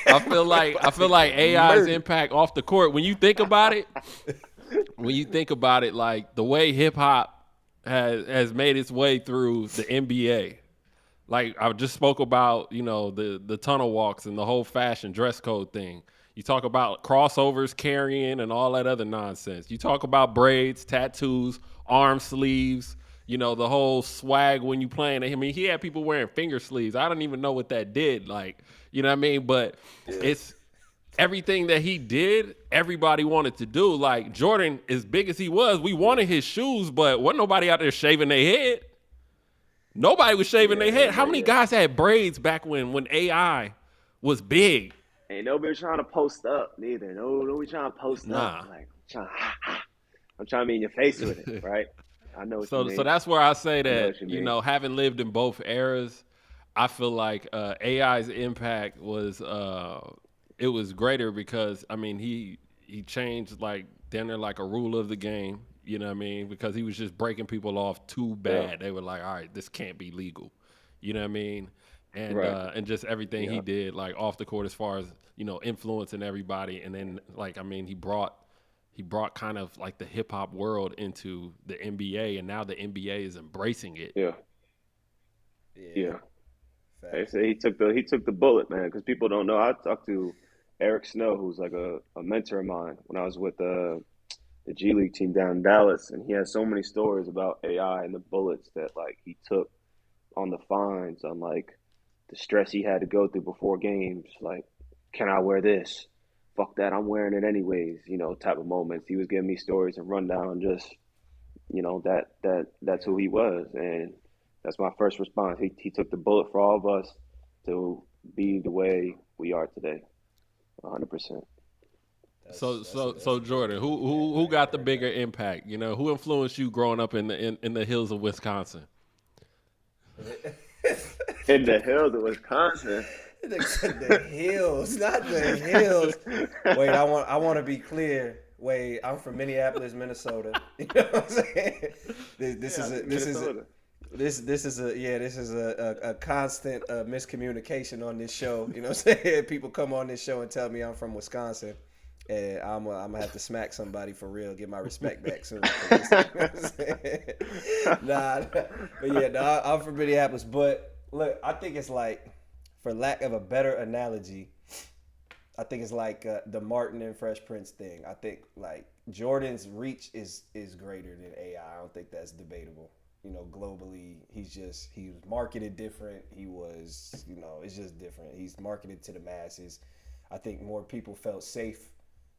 I feel like AI's impact off the court. When you think about it, like the way hip hop has made its way through the NBA. Like I just spoke about, the tunnel walks and the whole fashion dress code thing. You talk about crossovers, carrying, and all that other nonsense. You talk about braids, tattoos, arm sleeves. The whole swag when you playing. I mean, he had people wearing finger sleeves. I don't even know what that did. Like, you know what I mean? But it's everything that he did. Everybody wanted to do. Like Jordan, as big as he was, we wanted his shoes, but wasn't nobody out there shaving their head. Nobody was shaving their head. How many Yeah. guys had braids back when AI was big? Ain't nobody trying to post up neither. Nobody trying to post up. Nah. Like, I'm trying to be in your face with it, right? I know what you So mean. that's where I say I know that, what you mean. having lived in both eras, I feel like AI's impact was it was greater because I mean he changed like damn near like a rule of the game. You know what I mean? Because he was just breaking people off too Yeah. bad. They were like, all right, this can't be legal. You know what I mean? Right. And just everything he Yeah. did like off the court as far as influencing everybody. And then like I mean he brought kind of like the hip hop world into the NBA, and now the NBA is embracing it. Yeah. Yeah, Yeah. They facts. say he took the bullet, man. Because people don't know. I talked to Eric Snow, who's like a mentor of mine when I was with the G League team down in Dallas, and he has so many stories about AI and the bullets that like he took on the fines, on like the stress he had to go through before games, like can I wear this? Fuck that, I'm wearing it anyways, type of moments. He was giving me stories and rundown, just, that's who he was. And that's my first response. He took the bullet for all of us to be the way we are today, 100%. So Jordan, who got the bigger impact? Who influenced you growing up in the hills of Wisconsin? In the hills of Wisconsin. The hills, not the hills. Wait, I want to be clear. Wait, I'm from Minneapolis, Minnesota. You know what I'm saying? This is a constant miscommunication on this show. You know what I'm saying? People come on this show and tell me I'm from Wisconsin, and I'm gonna have to smack somebody for real, get my respect back soon. You know what I'm saying? I'm from Minneapolis. But look, I think it's like, for lack of a better analogy, I think it's like the Martin and Fresh Prince thing. I think like Jordan's reach is greater than AI. I don't think that's debatable. Globally, he was marketed different. He was, it's just different. He's marketed to the masses. I think more people felt safe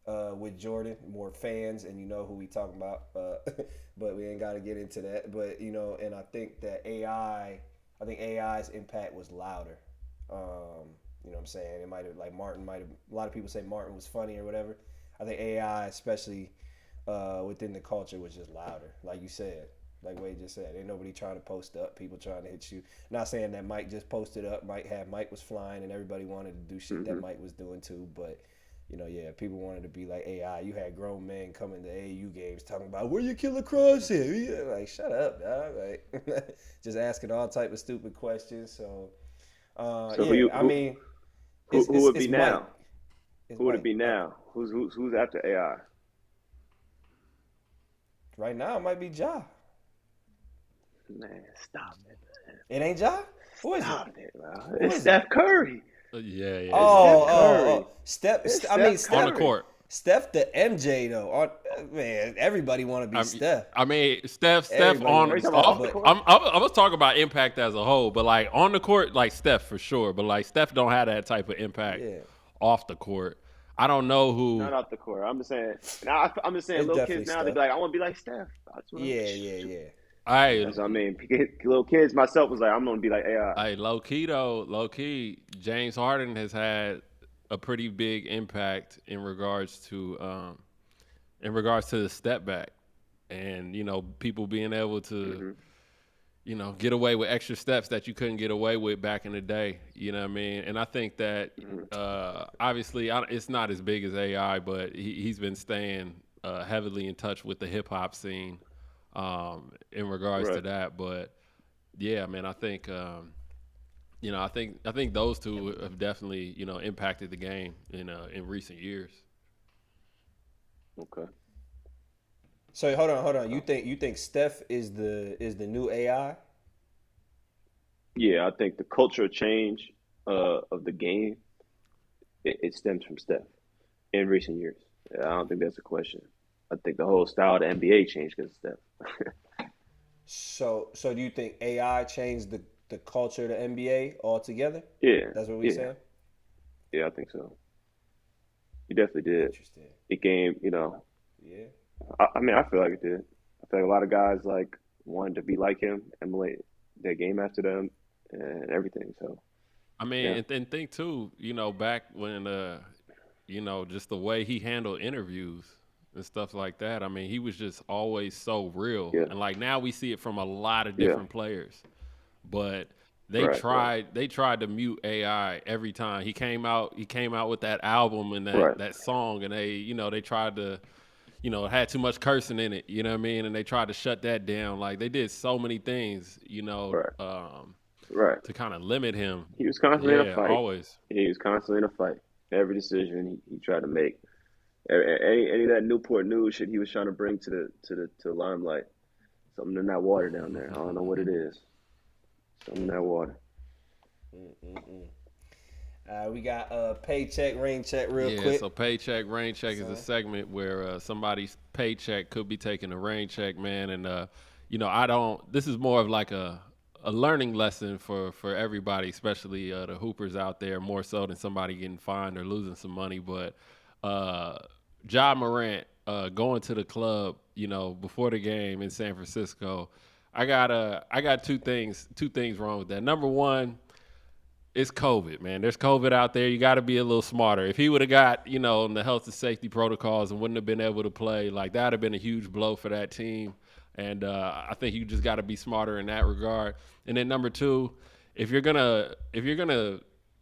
with Jordan, more fans, and who we talking about. But we ain't got to get into that. But and I think that AI's impact was louder. You know what I'm saying? It might have, like, a lot of people say Martin was funny or whatever. I think AI, especially within the culture, was just louder. Like you said, like Wade just said, ain't nobody trying to post up, people trying to hit you. Not saying that Mike just posted up. Mike was flying and everybody wanted to do shit that Mike was doing too. But, people wanted to be like AI. You had grown men coming to AAU games talking about, where you Killer Cross here? Yeah, like, shut up, dog. Like, just asking all type of stupid questions. So who would be now? Who would it be now? Who's after AI? Right now, it might be Ja. Man, stop it, man. It ain't Ja? Who is stop it? Bro. It's Steph Curry. Yeah. Steph. Steph on the court. Steph the MJ though. Man, everybody want to be Steph. I mean, Steph on. I was talking about impact as a whole, but like on the court, like Steph for sure. But like Steph don't have that type of impact off the court. I don't know who. Not off the court. I'm just saying. I'm just saying. Little kids now, they be like, I want to be like Steph. Yeah. That's what I mean. Little kids, myself was like, I'm gonna be like AI. Hey, low key, James Harden has had a pretty big impact in regards to the step back, and people being able to get away with extra steps that you couldn't get away with back in the day. You know what I mean? And I think that obviously it's not as big as AI, but he's been staying heavily in touch with the hip hop scene in regards to that. But yeah, man, I think. I think those two have definitely, impacted the game in recent years. Okay. So hold on. You think Steph is the new AI? Yeah, I think the cultural change of the game it stems from Steph in recent years. I don't think that's a question. I think the whole style of the NBA changed because of Steph. So do you think AI changed the culture of the NBA altogether? Yeah. That's what we're saying? Yeah, I think so. He definitely did. Interesting. It came, Yeah. I mean, I feel like it did. I feel like a lot of guys like wanted to be like him, emulate their game after them and everything. So I mean, and think too, back when just the way he handled interviews and stuff like that. I mean, he was just always so real. Yeah. And like now we see it from a lot of different players. But they tried to mute AI every time. He came out with that album and that song, and they tried to, it had too much cursing in it, you know what I mean? And they tried to shut that down. Like they did so many things, to kind of limit him. He was constantly in a fight. Always. He was constantly in a fight. Every decision he tried to make. Any of that Newport News shit he was trying to bring to the limelight. Something in that water down there. I don't know what it is. Something in that water. We got paycheck, rain check real quick. So paycheck, rain check is a segment where somebody's paycheck could be taking a rain check, man. And, this is more of like a a learning lesson for everybody, especially the hoopers out there, more so than somebody getting fined or losing some money. But Ja Morant going to the club, before the game in San Francisco, I got two things wrong with that. Number one, it's COVID, man. There's COVID out there. You got to be a little smarter. If he would have got, in the health and safety protocols and wouldn't have been able to play, like that would have been a huge blow for that team. And I think you just got to be smarter in that regard. And then number two, if you're gonna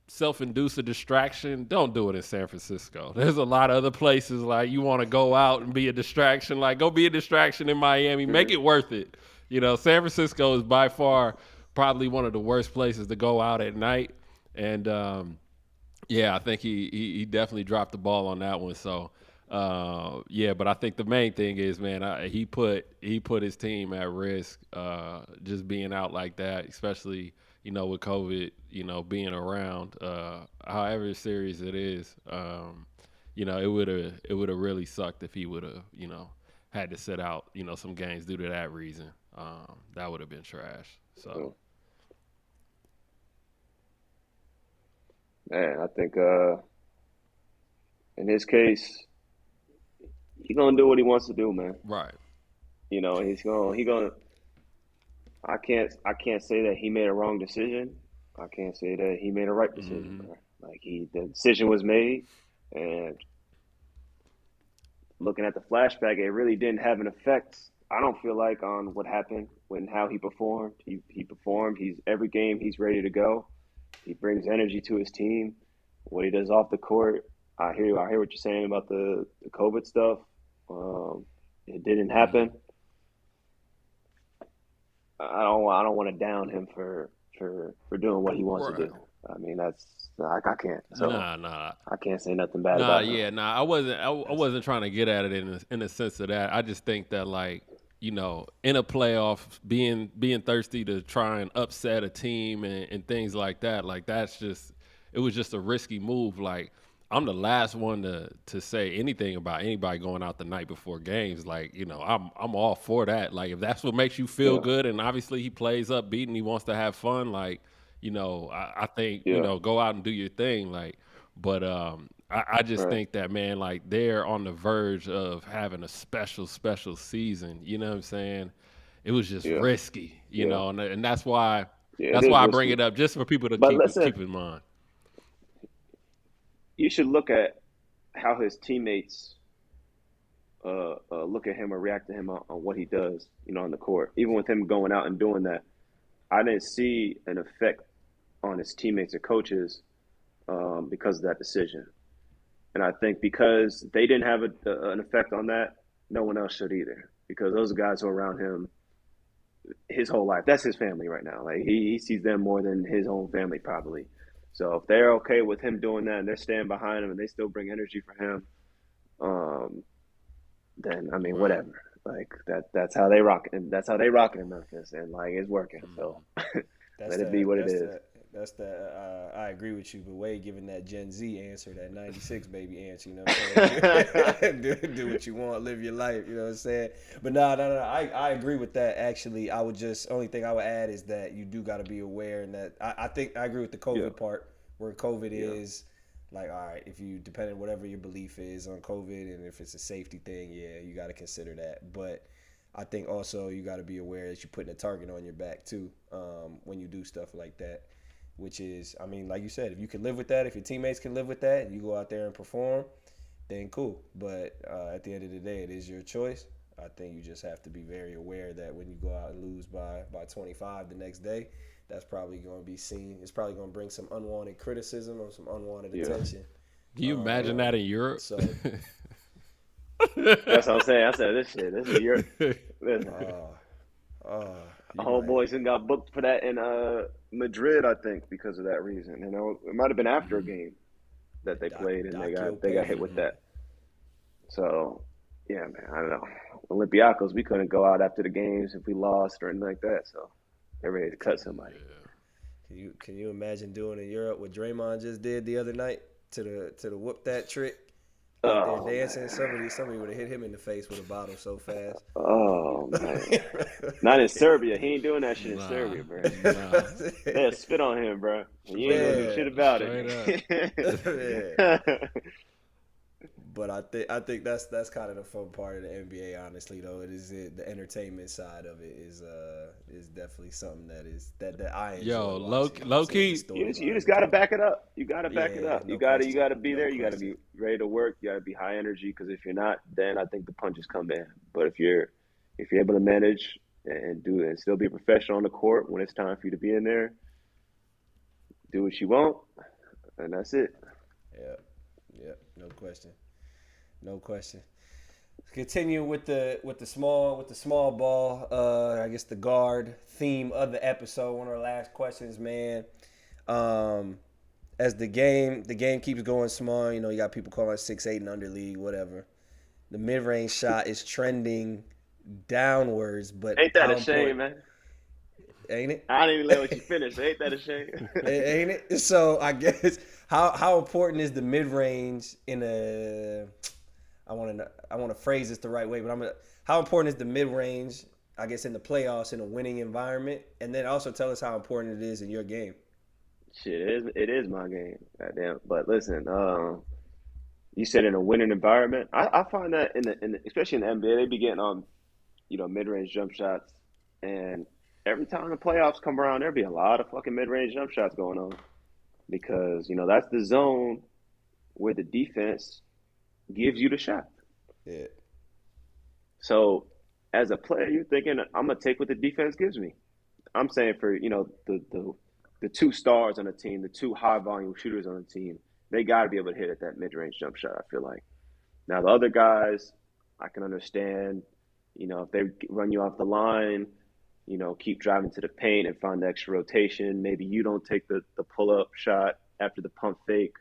self-induce a distraction, don't do it in San Francisco. There's a lot of other places like you want to go out and be a distraction. Like go be a distraction in Miami. Make it worth it. San Francisco is by far probably one of the worst places to go out at night. And I think he definitely dropped the ball on that one. So but I think the main thing is, man, he put his team at risk just being out like that, especially with COVID, being around. However serious it is, it would have really sucked if he would have had to sit out some games due to that reason. That would have been trash. So. Man, I think in his case, he's gonna do what he wants to do, man. Right. He gonna. I can't say that he made a wrong decision. I can't say that he made a right decision. Mm-hmm. Like the decision was made, and looking at the flashback, it really didn't have an effect. I don't feel like on what happened how he performed. He performed. Every game he's ready to go. He brings energy to his team. What he does off the court, I hear what you're saying about the COVID stuff. It didn't happen. I don't want to down him for doing what he wants to do. I mean, I can't. So nah. I can't say nothing bad about him. Yeah, I wasn't trying to get at it in the sense of that. I just think that in a playoff, being thirsty to try and upset a team and things like that, it was just a risky move. Like, I'm the last one to say anything about anybody going out the night before games. I'm all for that. Like, if that's what makes you feel good, and obviously he plays upbeat and he wants to have fun, I think, go out and do your thing. But I just think that, man, they're on the verge of having a special season. You know what I'm saying? It was just risky, know, and that's why I bring it up, just for people to keep in mind. You should look at how his teammates look at him or react to him on what he does, on the court. Even with him going out and doing that, I didn't see an effect on his teammates or coaches because of that decision. And I think because they didn't have an effect on that, no one else should either. Because those guys who are around him his whole life, that's his family right now. Like he sees them more than his own family probably. So if they're okay with him doing that and they're standing behind him and they still bring energy for him, then I mean whatever. Like that's how they rock, and that's how they rock in Memphis, and it's working. So let it be what it is. I agree with you, but Wade giving that Gen Z answer, that 96 baby answer, you know what I'm saying? do what you want, live your life, you know what I'm saying? But no, I agree with that. Actually, only thing I would add is that you do got to be aware, and that I think I agree with the COVID part, where COVID is all right, if you, depending on whatever your belief is on COVID, and if it's a safety thing, you got to consider that. But I think also you got to be aware that you're putting a target on your back too when you do stuff like that. Which is, I mean, like you said, if you can live with that, if your teammates can live with that, and you go out there and perform, then cool. But at the end of the day, it is your choice. I think you just have to be very aware that when you go out and lose by 25 the next day, that's probably going to be seen. It's probably going to bring some unwanted criticism or some unwanted attention. Can you imagine that in Europe? So that's what I'm saying. I said this is Europe. Homeboys got booked for that in Madrid, I think, because of that reason. It might have been after a game that they played, and they got hit with that. So, yeah, man, I don't know. Olympiacos, we couldn't go out after the games if we lost or anything like that. So they're ready to cut somebody. Yeah. Can you imagine doing in Europe what Draymond just did the other night to the whoop that trick? out there Oh dancing. man. Somebody would have hit him in the face with a bottle so fast. Oh man. Not in Serbia. He ain't doing that shit in Nah, Serbia, bro. nah. They'll spit on him, bro. And you ain't gonna do Man, shit about Straight up. man. it. But I think that's kind of the fun part of the NBA. Honestly, though, the entertainment side of it is definitely something that I enjoy Yo, watching. low Seeing the key. You just storylines gotta unfold. back it up. You gotta back it Yeah, up. no You question, gotta be no there. You gotta question. be ready to work. You gotta be high energy because if you're not, then I think the punches come in. But if you're able to manage and do it and still be a professional on the court when it's time for you to be in there, do what you want, and that's it. Yeah, yeah, no question, no question. Continue with the small ball. I guess the guard theme of the episode. One of our last questions, man. Um, as the game keeps going small, you got people calling it 6-8 and under league, whatever. The mid range shot is trending downwards, but Ain't that a how shame, important man? ain't it? I didn't even let you finish. Ain't that a shame? Ain't it? So I guess how important is the mid range in a I want to phrase this the right way, but how important is the mid range? I guess in the playoffs in a winning environment, and then also tell us how important it is in your game. Shit, it is my game. Goddamn. But listen, you said in a winning environment. I find that in the especially in the NBA, they be getting on mid range jump shots, and every time the playoffs come around, there be a lot of fucking mid range jump shots going on because that's the zone where the defense gives you the shot. Yeah, So as a player, you're thinking I'm gonna take what the defense gives me. I'm saying for the two stars on the team, the two high volume shooters on the team, they got to be able to hit at that mid range jump shot. I feel like now the other guys, I can understand. If they run you off the line, keep driving to the paint and find the extra rotation. Maybe you don't take the pull up shot after the pump fake.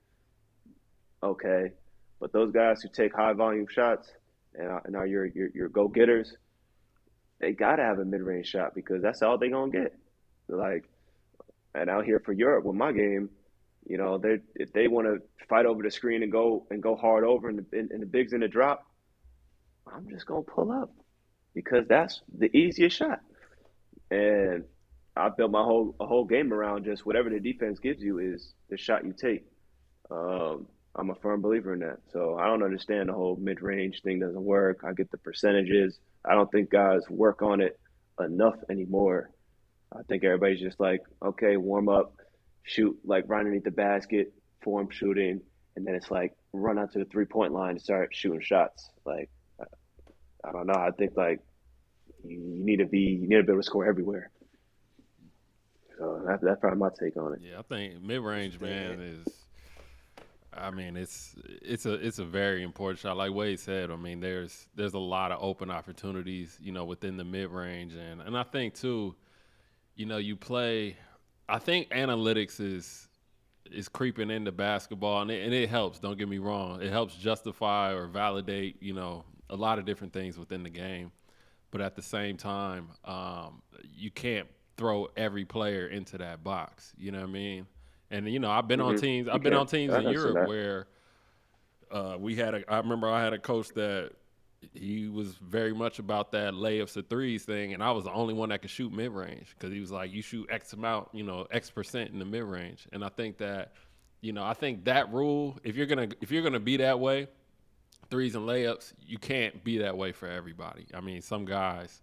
Okay, but those guys who take high volume shots and are your go getters, they got to have a mid range shot because that's all they gonna get. Like, and out here for Europe with my game, they if they want to fight over the screen and go hard over in the bigs in the drop, I'm just gonna pull up because that's the easiest shot. And I built my whole game around just whatever the defense gives you is the shot you take. I'm a firm believer in that. So I don't understand the whole mid range thing doesn't work. I get the percentages. I don't think guys work on it enough anymore. I think everybody's just like, okay, warm up, shoot like right underneath the basket, form shooting, and then it's like run out to the 3 point line and start shooting shots. Like I don't know. I think like you need to be able to score everywhere. So that's probably my take on it. Yeah, I think mid range, man, yeah, is. I mean, it's a very important shot. Like Wade said, I mean, there's a lot of open opportunities, within the mid range, and I think too, you play. I think analytics is creeping into basketball, and it helps. Don't get me wrong, it helps justify or validate, a lot of different things within the game. But at the same time, you can't throw every player into that box. You know what I mean? And I've been on teams. You I've been can. on teams I in understand Europe that. where we had I remember I had a coach that he was very much about that layups to threes thing, and I was the only one that could shoot mid range because he was like, you shoot X amount, X percent in the mid range, and I think that rule, if you're gonna be that way, threes and layups, you can't be that way for everybody. I mean, some guys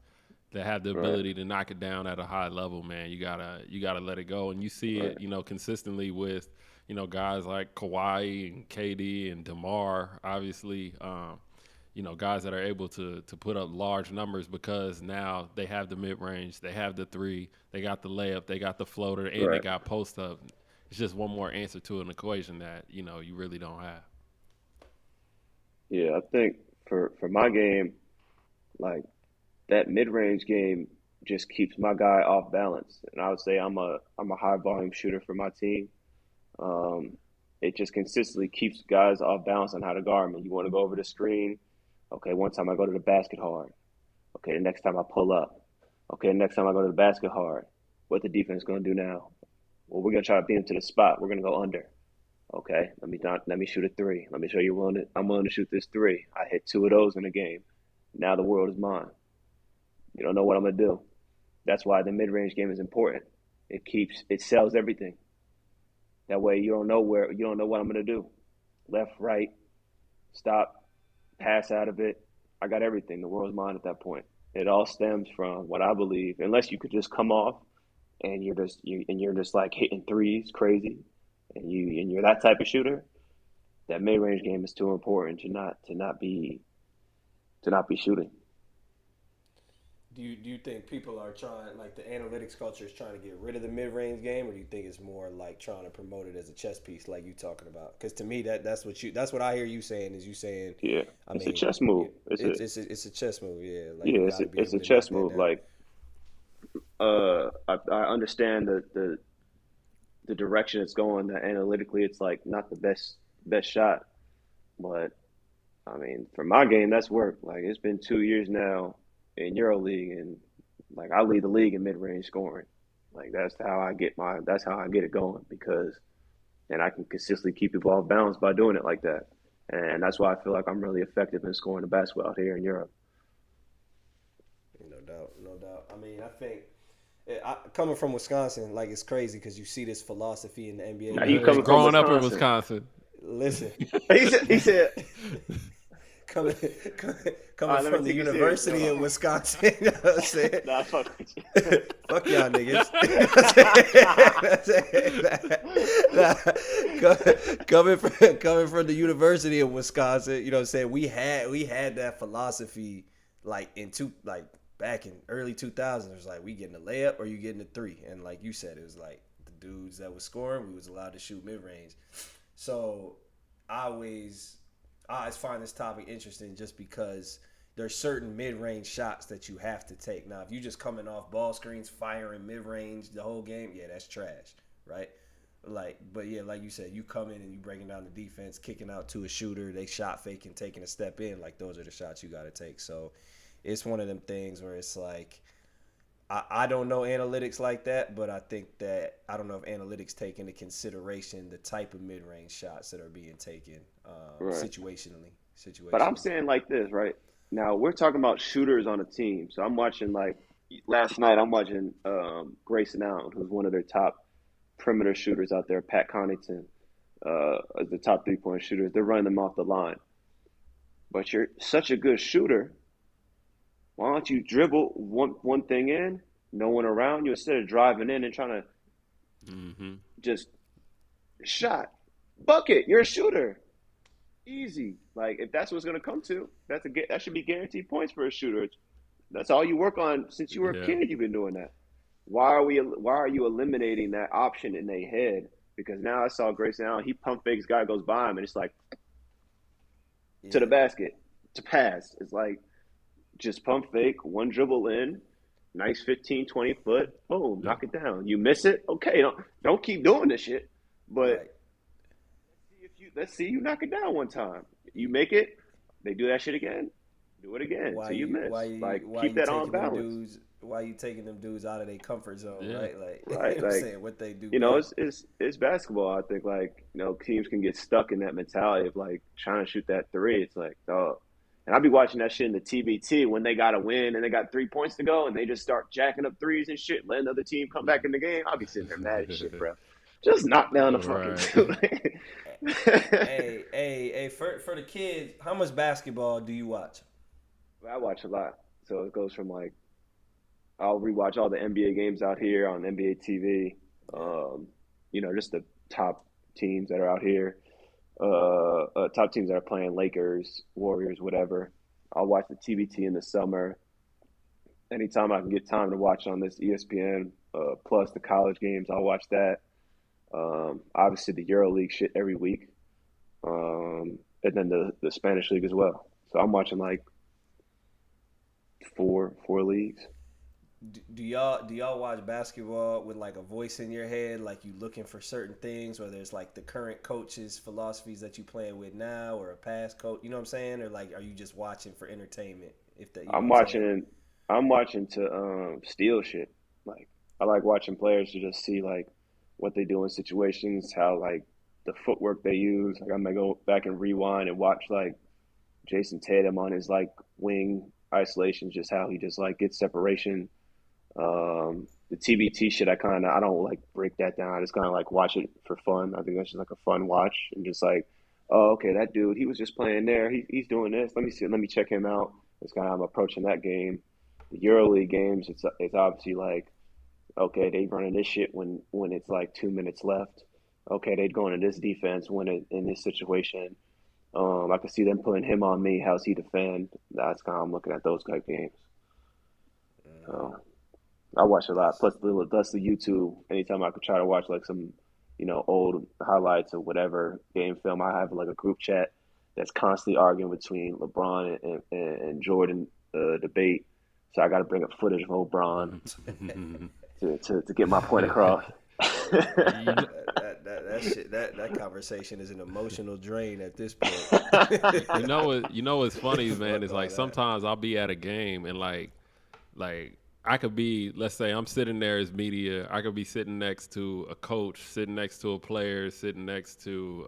that have the Right. ability to knock it down at a high level, man, you gotta let it go. And you see Right. it, consistently with, guys like Kawhi and KD and DeMar, obviously, guys that are able to put up large numbers because now they have the mid range, they have the three, they got the layup, they got the floater, and they Right. got post up. It's just one more answer to an equation that, you really don't have. Yeah, I think for my game, like that mid range game just keeps my guy off balance. And I would say I'm a high volume shooter for my team. Um, it just consistently keeps guys off balance on how to guard me. You want to go over the screen? Okay, one time I go to the basket hard. Okay, the next time I pull up. Okay, the next time I go to the basket hard. What the defense going to do now? Well, we're going to try to beat them to the spot. We're going to go under. Okay, let me shoot a three. Let me show you I'm willing to shoot this three. I hit two of those in a game. Now the world is mine. You don't know what I'm gonna do. That's why the mid range game is important. It sells everything. That way you don't know what I'm gonna do. Left, right, stop, pass out of it. I got everything. The world's mine at that point. It all stems from what I believe. Unless you could just come off and you're just like hitting threes crazy, and you're that type of shooter. That mid range game is too important to not be shooting. Do you think people are trying, like the analytics culture is trying to get rid of the mid range game, or do you think it's more like trying to promote it as a chess piece, like you talking about? Because to me, that's what I hear you saying, is you saying, Yeah, I it's a mean, chess move. it's a chess move, yeah. Like Yeah, you got to be it's able a to knock chess that move. down. Like I understand the direction it's going. That analytically, it's like not the best shot, but I mean, for my game, that's worked. Like it's been 2 years now in EuroLeague, and like I lead the league in mid range scoring. Like that's how I get it going because and I can consistently keep people off balance by doing it like that. And that's why I feel like I'm really effective in scoring the basketball out here in Europe. No doubt, no doubt. I mean, I think coming from Wisconsin, like it's crazy because you see this philosophy in the NBA Now you now. coming from Growing up in Wisconsin. Wisconsin. Listen, He said coming all coming right, let me from the take you serious. University Hold of Wisconsin. You know what I'm saying? Nah, fuck with you. Fuck y'all niggas. Coming from the University of Wisconsin, you know what I'm saying? We had that philosophy like back in early 2000s. It was like we getting a layup or you getting a three, and like you said, it was like the dudes that was scoring, we was allowed to shoot mid range. So I always find this topic interesting just because there's certain mid-range shots that you have to take. Now, if you just coming off ball screens, firing mid-range the whole game, yeah, that's trash, right? But yeah, like you said, you come in and you breaking down the defense, kicking out to a shooter, they shot faking, taking a step in, like those are the shots you got to take. So it's one of them things where it's like, I don't know analytics like that, but I think that I don't know if analytics take into consideration the type of mid-range shots that are being taken Right. situationally. But I'm Situationally. saying like this, right? Now we're talking about shooters on a team. So I'm watching like last night I'm watching Grayson Allen, who's one of their top perimeter shooters out there, Pat Connaughton, as the top 3 point shooters. They're running them off the line. But you're such a good shooter. Why don't you dribble one thing in, no one around you, instead of driving in and trying to Hmm. just shot bucket? You're a shooter, easy. Like if that's what's gonna come to, that should be guaranteed points for a shooter. That's all you work on since you were a Yeah. kid. You've been doing that. Why are you eliminating that option in their head? Because now I saw Grayson Allen. He pump fakes, guy goes by him, and it's like to the Yeah. basket to pass. It's like just pump fake, one dribble in, nice 15, 20 foot, boom, Yeah. knock it down. You miss it, okay, don't keep doing this shit. But Right. let's see you knock it down one time. You make it, they do that shit again, do it again. Why So you you miss. why you Like why keep you that on taking them balance. dudes why you taking them dudes out of their comfort zone, Yeah. right? Like you know Right. what I'm Like, saying, what they do you know, best. it's basketball. I think like, teams can get stuck in that mentality of like trying to shoot that three. It's like, dog. And I'll be watching that shit in the TBT when they got to win and they got 3 points to go and they just start jacking up threes and shit, letting the other team come back in the game. I'll be sitting there mad as shit, bro. Just knock down the fucking Right. two. Hey, for the kids, how much basketball do you watch? I watch a lot. So it goes from like, I'll rewatch all the NBA games out here on NBA TV. Yeah. Just the top teams that are out here. Top teams that are playing Lakers, Warriors, whatever. I'll watch the TBT in the summer. Anytime I can get time to watch on this ESPN plus the college games, I'll watch that. Obviously the EuroLeague shit every week, and then the Spanish league as well. So I'm watching like four leagues. Do y'all watch basketball with like a voice in your head, like you looking for certain things, whether it's like the current coach's philosophies that you playing with now, or a past coach? You know what I'm saying? Or like, are you just watching for entertainment? If that, you know I'm what I'm saying? watching. I'm watching to steal shit. Like I like watching players to just see like what they do in situations, how like the footwork they use. Like I might go back and rewind and watch like Jason Tatum on his like wing isolations, just how he just like gets separation. The TBT shit, I don't like break that down. I just kind of like watch it for fun. I think that's just like a fun watch and just like, oh, okay, that dude, he was just playing there. He's doing this. Let me see. Let me check him out. That's kind of how I'm approaching that game. The EuroLeague games, it's obviously like, okay, they running this shit when it's like 2 minutes left. Okay, they going to this defense when in this situation. I could see them putting him on me. How's he defend? That's kind of I'm looking at those type games. So I watch a lot. Plus, that's the YouTube. Anytime I could try to watch like some, old highlights or whatever game film, I have like a group chat that's constantly arguing between LeBron and Jordan debate. So I got to bring up footage of LeBron to get my point across. that conversation is an emotional drain at this point. What's funny, man, is like sometimes I'll be at a game and like I could be, let's say I'm sitting there as media, I could be sitting next to a coach, sitting next to a player, sitting next to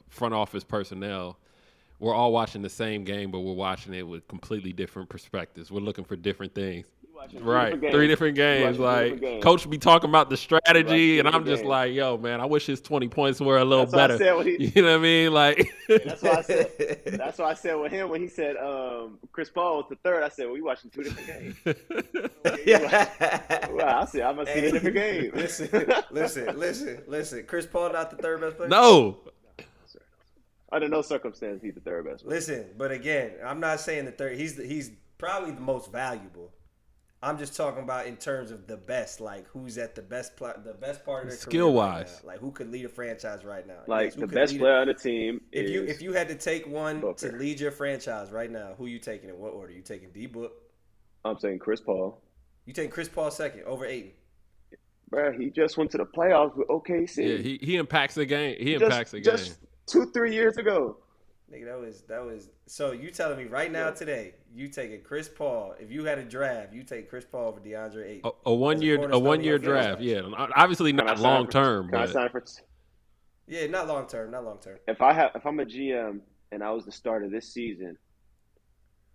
front office personnel. We're all watching the same game, but we're watching it with completely different perspectives. We're looking for different things. Right, three different games. Like coach be talking about the strategy, and I'm just like, yo, man, I wish his 20 points were a little better. You know what I mean? Like that's what I said. That's what I said with him when he said Chris Paul was the third. I said, well, we watching two different games. Well, I said I must see a different game. Listen. Chris Paul not the third best player. No. Under no circumstance he's the third best player. Listen, but again, I'm not saying the third. He's probably the most valuable. I'm just talking about in terms of the best, like who's at the best part of their career skill wise, right, like who could lead a franchise right now. Like the best player on the team. If you had to take one Booker. to lead your franchise right now, who you taking in what order? You taking D-Book? I'm saying Chris Paul. You taking Chris Paul second over Ayton? Bro, he just went to the playoffs with OKC. Yeah, he impacts the game. He impacts the game. Just 2-3 years ago. Nigga, that was. So you telling me right now today, you taking Chris Paul? If you had a draft, you take Chris Paul over DeAndre Ayton. A 1 year draft. Yeah, obviously not long term. Can I sign for? Yeah, not long term. If I'm a GM and I was the starter this season,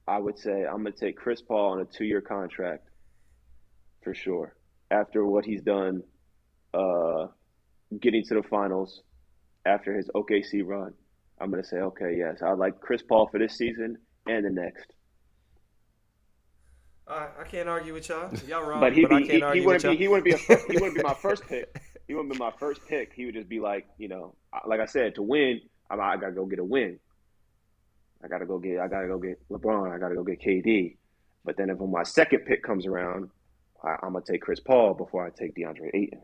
I would say I'm gonna take Chris Paul on a 2-year contract for sure. After what he's done, getting to the finals, after his OKC run. I'm going to say, okay, yes, I like Chris Paul for this season and the next. I can't argue with y'all. Y'all wrong, but I can't argue with y'all. He wouldn't be my first pick. He wouldn't be my first pick. He would just be like, like I said, to win, I got to go get a win. I got to go get LeBron. I got to go get KD. But then if my second pick comes around, I'm going to take Chris Paul before I take DeAndre Ayton.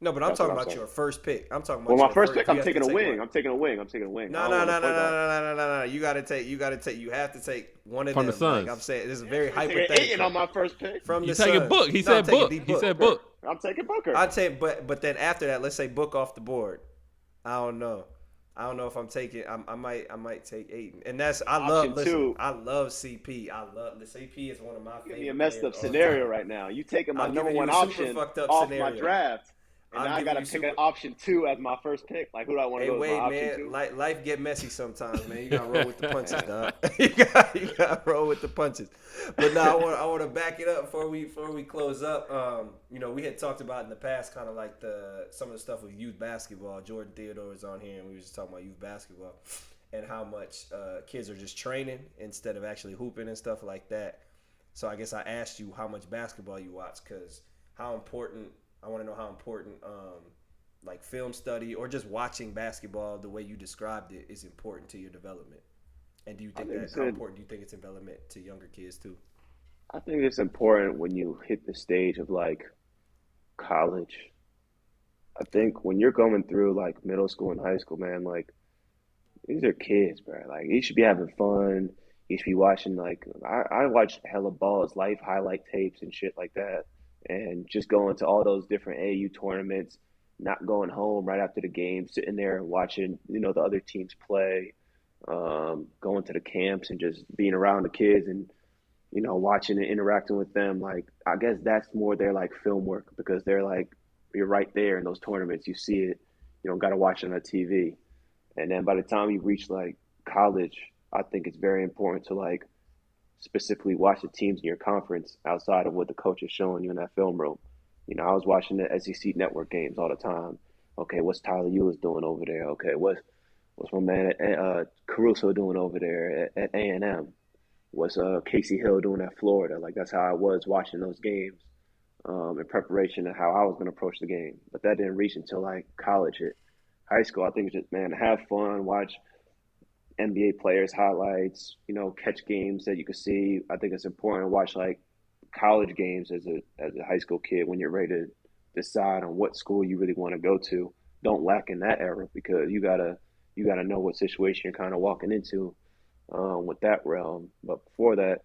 No, but I'm talking about your first pick. I'm talking about my first pick. I'm taking a wing. I'm taking a wing. No. You have to take one of them. From the Suns. Like I'm saying, this is very hypothetical. Ayton on my first pick. From you the taking Suns. Book. He said Book. He said Book. I'm taking Booker. I'd take, but then after that, let's say Book off the board. I don't know if I'm taking. I might take Ayton, and that's I love CP. The CP is one of my favorite. Give me a messed up scenario right now. You taking my number one option off my draft. And now I got to pick an option 2 as my first pick. Like, who do I want to go with my option 2? Life get messy sometimes, man. You got to roll with the punches, dog. you got to roll with the punches. But now I want to back it up before we close up. We had talked about in the past kind of like some of the stuff with youth basketball. Jordan Theodore is on here, and we were just talking about youth basketball and how much kids are just training instead of actually hooping and stuff like that. So I guess I asked you how much basketball you watch, because I want to know how important, like film study or just watching basketball the way you described it is important to your development. And do you think how important do you think it's development to younger kids too? I think it's important when you hit the stage of like college. I think when you're going through like middle school and high school, man, like these are kids, bro. Like you should be having fun. You should be watching like I watched hella Ball's life highlight tapes and shit like that. And just going to all those different AU tournaments, not going home right after the game, sitting there watching, the other teams play, going to the camps and just being around the kids and, watching and interacting with them. Like, I guess that's more their like film work, because they're like, you're right there in those tournaments. You see it you don't got to watch it on TV. And then by the time you reach like college, I think it's very important to like specifically watch the teams in your conference outside of what the coach is showing you in that film room. I was watching the SEC network games all the time. Okay, what's Tyler Eulis doing over there? Okay, what's my man Caruso doing over there at A&M? What's Casey Hill doing at Florida? Like that's how I was watching those games in preparation of how I was going to approach the game. But that didn't reach until like college hit. High school, I think it's just, man, have fun, watch NBA players highlights, catch games that you can see. I think it's important to watch like college games as a high school kid when you're ready to decide on what school you really want to go to. Don't lack in that era because you gotta know what situation you're kind of walking into with that realm. But before that,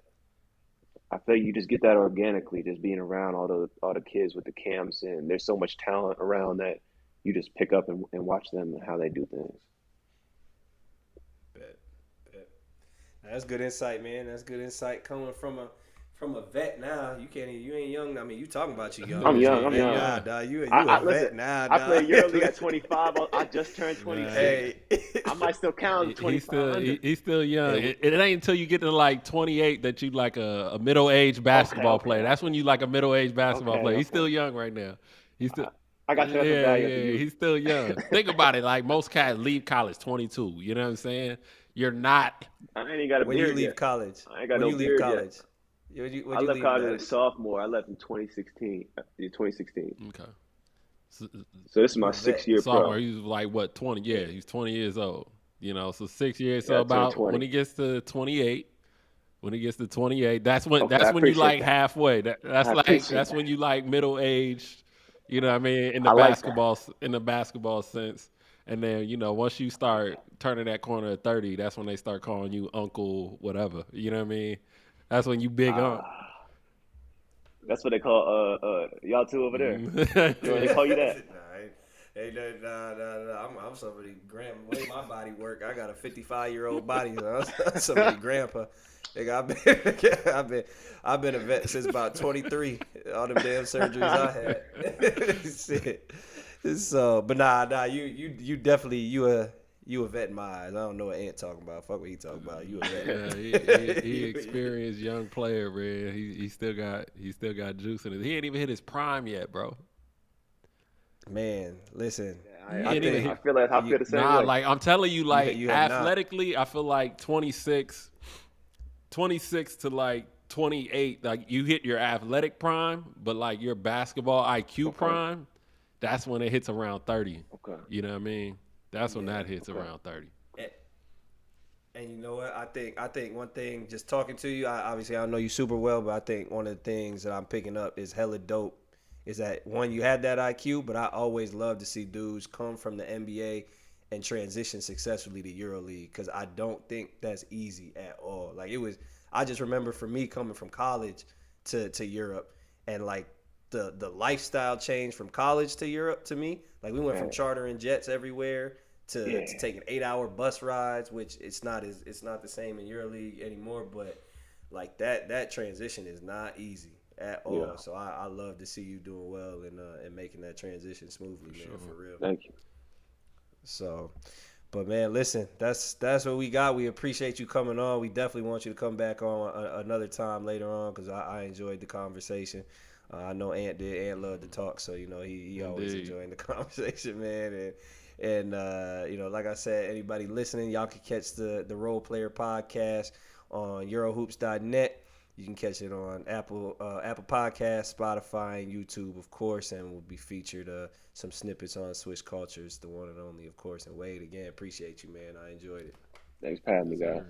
I feel you just get that organically, just being around all the kids with the camps, and there's so much talent around that you just pick up and watch them and how they do things. Bet. That's good insight, man. That's good insight coming from a vet now. You ain't young. I mean, you talking about you young. I'm young. Nah, dog, you a vet listen, now. I played EuroLeague at 25. I just turned 26. Hey. I might still count 25. He's still young. It ain't until you get to like 28 that you like a middle-aged basketball player. That's when you like a middle-aged basketball player. He's still young right now. He's still. I got you. He's still young. Think about it. Like most cats leave college 22. You know what I'm saying? You're not. I ain't even got a beard When you leave yet. college. I ain't got when no you beard leave college. yet. I left college as a sophomore. I left in 2016. Okay. So this is my 6-year pro. Sophomore, he's like what 20? Yeah, he's 20 years old. So 6 years. So about when he gets to 28. That's when you like that. halfway. That's when you like middle aged. You know what I mean? In the basketball sense. And then, once you start turning that corner at 30, that's when they start calling you uncle whatever. You know what I mean? That's when you big up. That's what they call y'all two over there. They call you that. Nah, I'm somebody grandma. The way my body work, I got a 55-year-old body. So I'm somebody grandpa. I've been a vet since about 23. All them damn surgeries I had. Shit. So, but nah, you definitely you a vet in my eyes. I don't know what Ant talking about. Fuck what he talking about. You a vet. Yeah, he experienced young player, man. He still got juice in it. He ain't even hit his prime yet, bro. Man, listen. I feel like I feel the same way. Like I'm telling you, like athletically, I feel like 26 to like 28, like you hit your athletic prime, but like your basketball IQ prime, that's when it hits around 30. Okay. You know what I mean? That's when that hits around 30. And you know what? I think one thing, just talking to you, obviously I don't know you super well, but I think one of the things that I'm picking up is hella dope is that, one, you had that IQ, but I always love to see dudes come from the NBA and transition successfully to EuroLeague, because I don't think that's easy at all. Like I just remember for me coming from college to Europe, and like the lifestyle change from college to Europe to me. Like we went from chartering jets everywhere to taking 8-hour bus rides, which it's not the same in EuroLeague anymore. But like that transition is not easy at all. Yeah. So I love to see you doing well and making that transition smoothly, man. For real. Thank you. So, but man, listen, that's what we got. We appreciate you coming on. We definitely want you to come back on another time later on, because I enjoyed the conversation. I know Ant did. Ant loved to talk, so he always enjoying the conversation, man. And like I said, anybody listening, y'all can catch the Role Player Podcast on Eurohoops.net. You can catch it on Apple Podcasts, Spotify, and YouTube, of course, and we'll be featured some snippets on Swish Cultures, the one and only, of course. And Wade, again, appreciate you, man. I enjoyed it. Thanks for having me, guys.